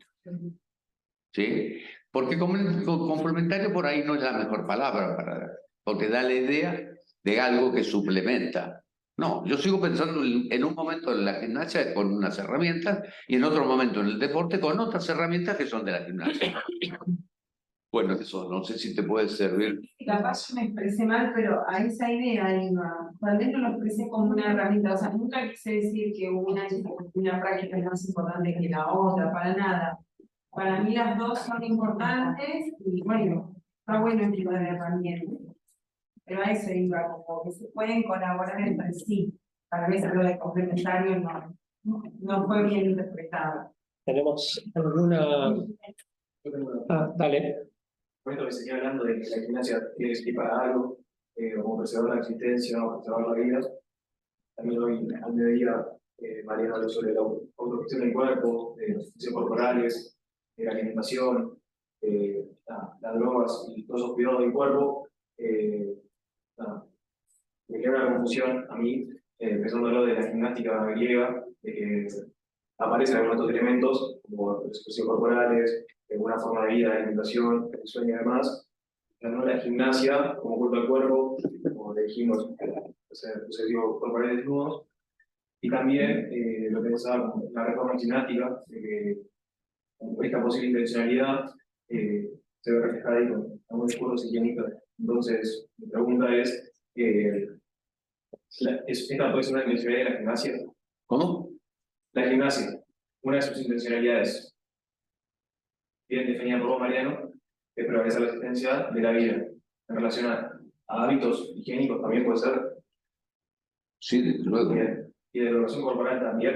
¿Sí? Porque complementario por ahí no es la mejor palabra, porque da la idea de algo que suplementa. No, yo sigo pensando en un momento en la gimnasia con unas herramientas y en otro momento en el deporte con otras herramientas que son de la gimnasia. Bueno, eso no sé si te puede servir. Capaz yo me expresé mal, pero a esa idea iba. Tal vez no lo expresé como una herramienta, o sea, nunca quise decir que una práctica es más importante que la otra, para nada. Para mí las dos son importantes y bueno, está bueno el tipo de herramientas. Pero a eso iba, como que se pueden colaborar entre sí. Tal vez lo de complementario no fue bien interpretado. ¿Tenemos alguna...? Dale. Momento que se sigue hablando de que la gimnasia tiene que servir para algo, como preservar la existencia o preservar la vida. También hoy, al mediodía, Mariano habló sobre la autogestión del cuerpo, de las funciones corporales, de la alimentación, las drogas y todos esos cuidados del cuerpo. Me queda una confusión a mí, empezando a hablar de la gimnástica griega, de que aparecen algunos de estos elementos, como los ejercicios corporales, alguna forma de vida, alimentación, el sueño y demás, no la gimnasia como culto al cuerpo, como le dijimos, ejercicios corporales desnudos, y también lo que pensaba como la reforma gimnástica, de que esta posible intencionalidad se ve reflejada ahí con algunos discursos higiénicos. Entonces, mi pregunta es, ¿esta puede ser una intencionalidad de la gimnasia? ¿Cómo? La gimnasia, una de sus intencionalidades, bien definida por vos, Mariano, es prevalecer la existencia de la vida en relación a hábitos higiénicos también puede ser. Sí, desde luego. Bien. Y de la educación corporal también.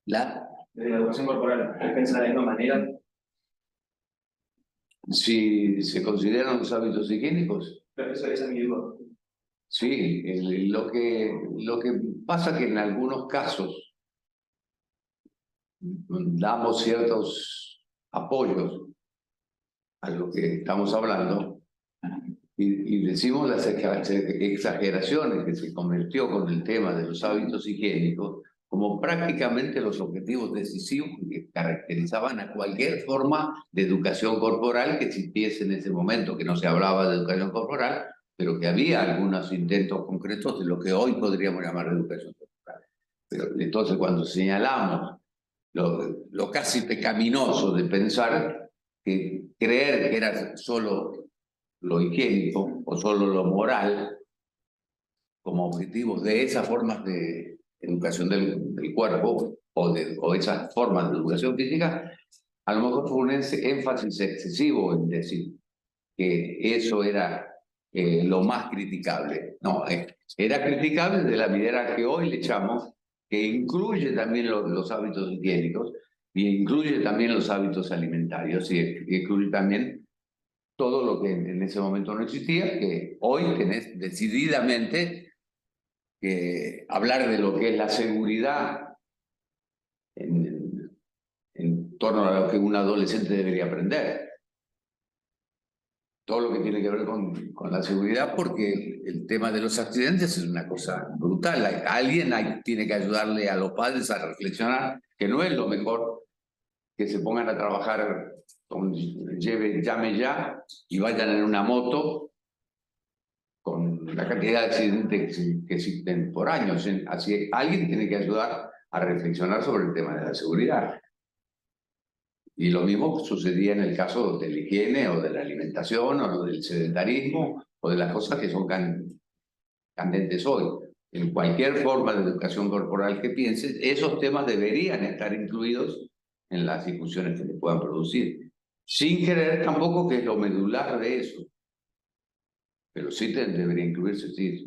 Desde la educación corporal, ¿es pensar de la misma manera? Si se consideran los hábitos higiénicos, Pero esa es mi duda. sí, lo que pasa que en algunos casos damos ciertos apoyos a lo que estamos hablando y decimos las exageraciones que se convirtió con el tema de los hábitos higiénicos como prácticamente los objetivos decisivos que caracterizaban a cualquier forma de educación corporal que existiese en ese momento, que no se hablaba de educación corporal, pero que había algunos intentos concretos de lo que hoy podríamos llamar educación corporal. Pero entonces cuando señalamos lo casi pecaminoso de pensar que creer que era solo lo higiénico o solo lo moral como objetivos de esas formas de educación del cuerpo o esas formas de educación física, a lo mejor fue un énfasis excesivo en decir que eso era lo más criticable. No, era criticable de la manera que hoy le echamos, que incluye también los hábitos higiénicos y incluye también los hábitos alimentarios y incluye también todo lo que en ese momento no existía, que hoy tenés decididamente que hablar de lo que es la seguridad en torno a lo que un adolescente debería aprender. Todo lo que tiene que ver con la seguridad, porque el tema de los accidentes es una cosa brutal. Alguien tiene que ayudarle a los padres a reflexionar que no es lo mejor que se pongan a trabajar con llame ya y vayan en una moto con la cantidad de accidentes que existen por año. Así alguien tiene que ayudar a reflexionar sobre el tema de la seguridad. Y lo mismo sucedía en el caso de la higiene o de la alimentación o del sedentarismo o de las cosas que son candentes hoy. En cualquier forma de educación corporal que pienses, esos temas deberían estar incluidos en las discusiones que se puedan producir. Sin creer tampoco que es lo medular de eso. Pero sí debería incluirse, sí.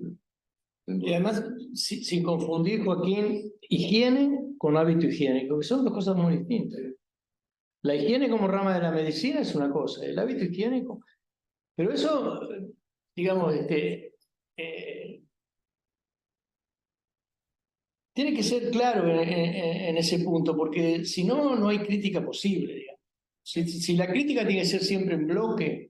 Y además, sin confundir, Joaquín, higiene con hábito higiénico, que son dos cosas muy distintas. La higiene como rama de la medicina es una cosa, el hábito higiénico. Pero eso, digamos, tiene que ser claro en ese punto, porque si no, no hay crítica posible, digamos. Si la crítica tiene que ser siempre en bloque,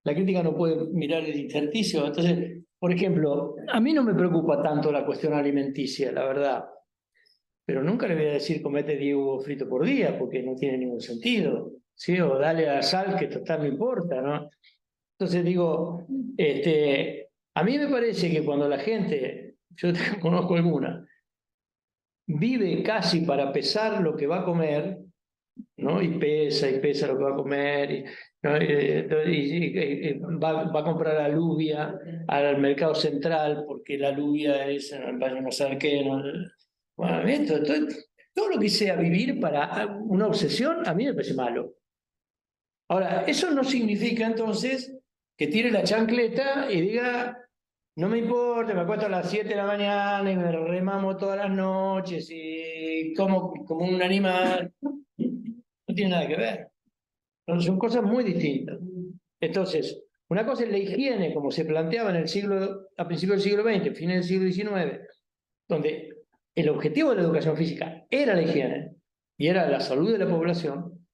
la crítica no puede mirar el intersticio. Entonces, por ejemplo, a mí no me preocupa tanto la cuestión alimenticia, la verdad. Pero nunca le voy a decir comete 10 huevos fritos por día, porque no tiene ningún sentido. ¿Sí? O dale a la sal, que total no importa, ¿no? Entonces digo, a mí me parece que cuando la gente, yo conozco alguna, vive casi para pesar lo que va a comer, ¿no? Y pesa lo que va a comer, y va a comprar alubia al mercado central porque la alubia es, vaya a saber qué, ¿no? Bueno, todo lo que sea vivir para una obsesión, a mí me parece malo. Ahora, eso no significa entonces que tire la chancleta y diga, no me importa, me acuesto a las 7 de la mañana y me remamo todas las noches y como un animal. No tiene nada que ver. Son cosas muy distintas. Entonces, una cosa es la higiene, como se planteaba a principios del siglo XX, fines del siglo XIX, donde el objetivo de la educación física era la higiene y era la salud de la población.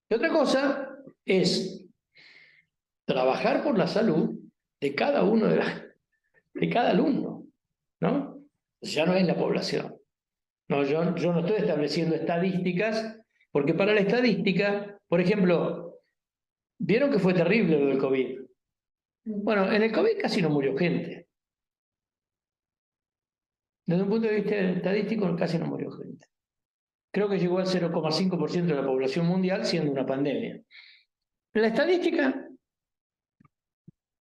Y otra cosa es trabajar por la salud de cada uno de cada alumno, ¿no? Ya no es la población. No, yo no estoy estableciendo estadísticas, porque para la estadística, por ejemplo, vieron que fue terrible lo del COVID. Bueno, en el COVID casi no murió gente. Desde un punto de vista estadístico, casi no murió gente. Creo que llegó al 0,5% de la población mundial, siendo una pandemia. En la estadística,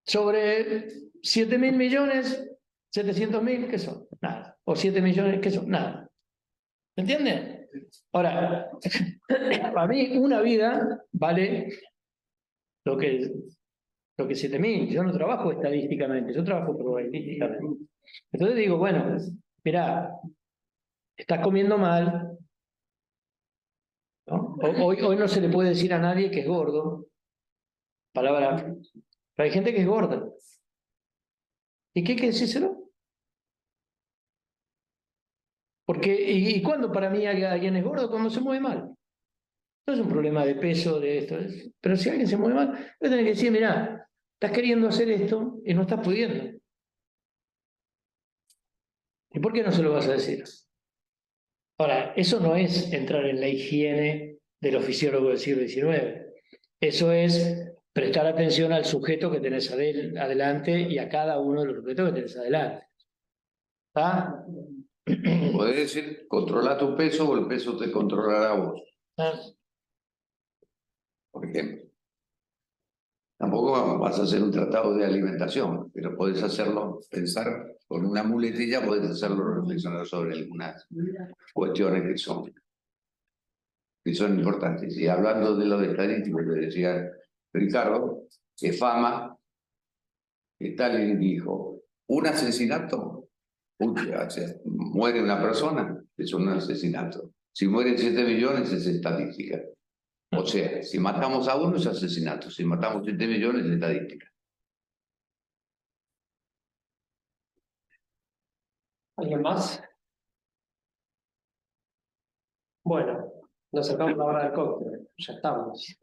sobre 7.000 millones, 700.000, ¿qué son? Nada. O 7 millones, ¿qué son? Nada. ¿Me entienden? Ahora, para mí una vida vale lo que 7.000. Yo no trabajo estadísticamente, yo trabajo probabilísticamente. Entonces digo, bueno, mira, estás comiendo mal, ¿no? Hoy no se le puede decir a nadie que es gordo, palabra, pero hay gente que es gorda. ¿Y qué hay que decírselo? Porque, ¿y cuándo para mí alguien es gordo? Cuando se mueve mal. No es un problema de peso, de esto. Pero si alguien se mueve mal, voy a tener que decir, mira, estás queriendo hacer esto y no estás pudiendo. ¿Y por qué no se lo vas a decir? Ahora, eso no es entrar en la higiene del oficiólogo del siglo XIX. Eso es prestar atención al sujeto que tenés adelante y a cada uno de los sujetos que tenés adelante. ¿Está? Podés decir, controla tu peso o el peso te controlará a vos. Por ejemplo. Tampoco vas a hacer un tratado de alimentación, pero podés hacerlo, pensar con una muletilla, podés hacerlo reflexionar sobre algunas cuestiones que son importantes. Y hablando de lo de estadístico que decía Ricardo, que fama, Stalin dijo, un asesinato, muere una persona, es un asesinato. Si mueren 7 millones es estadística. O sea, si matamos a uno es asesinato, si matamos 7 millones es estadística. ¿Alguien más? Bueno, nos sacamos la hora del cóctel, ya estamos.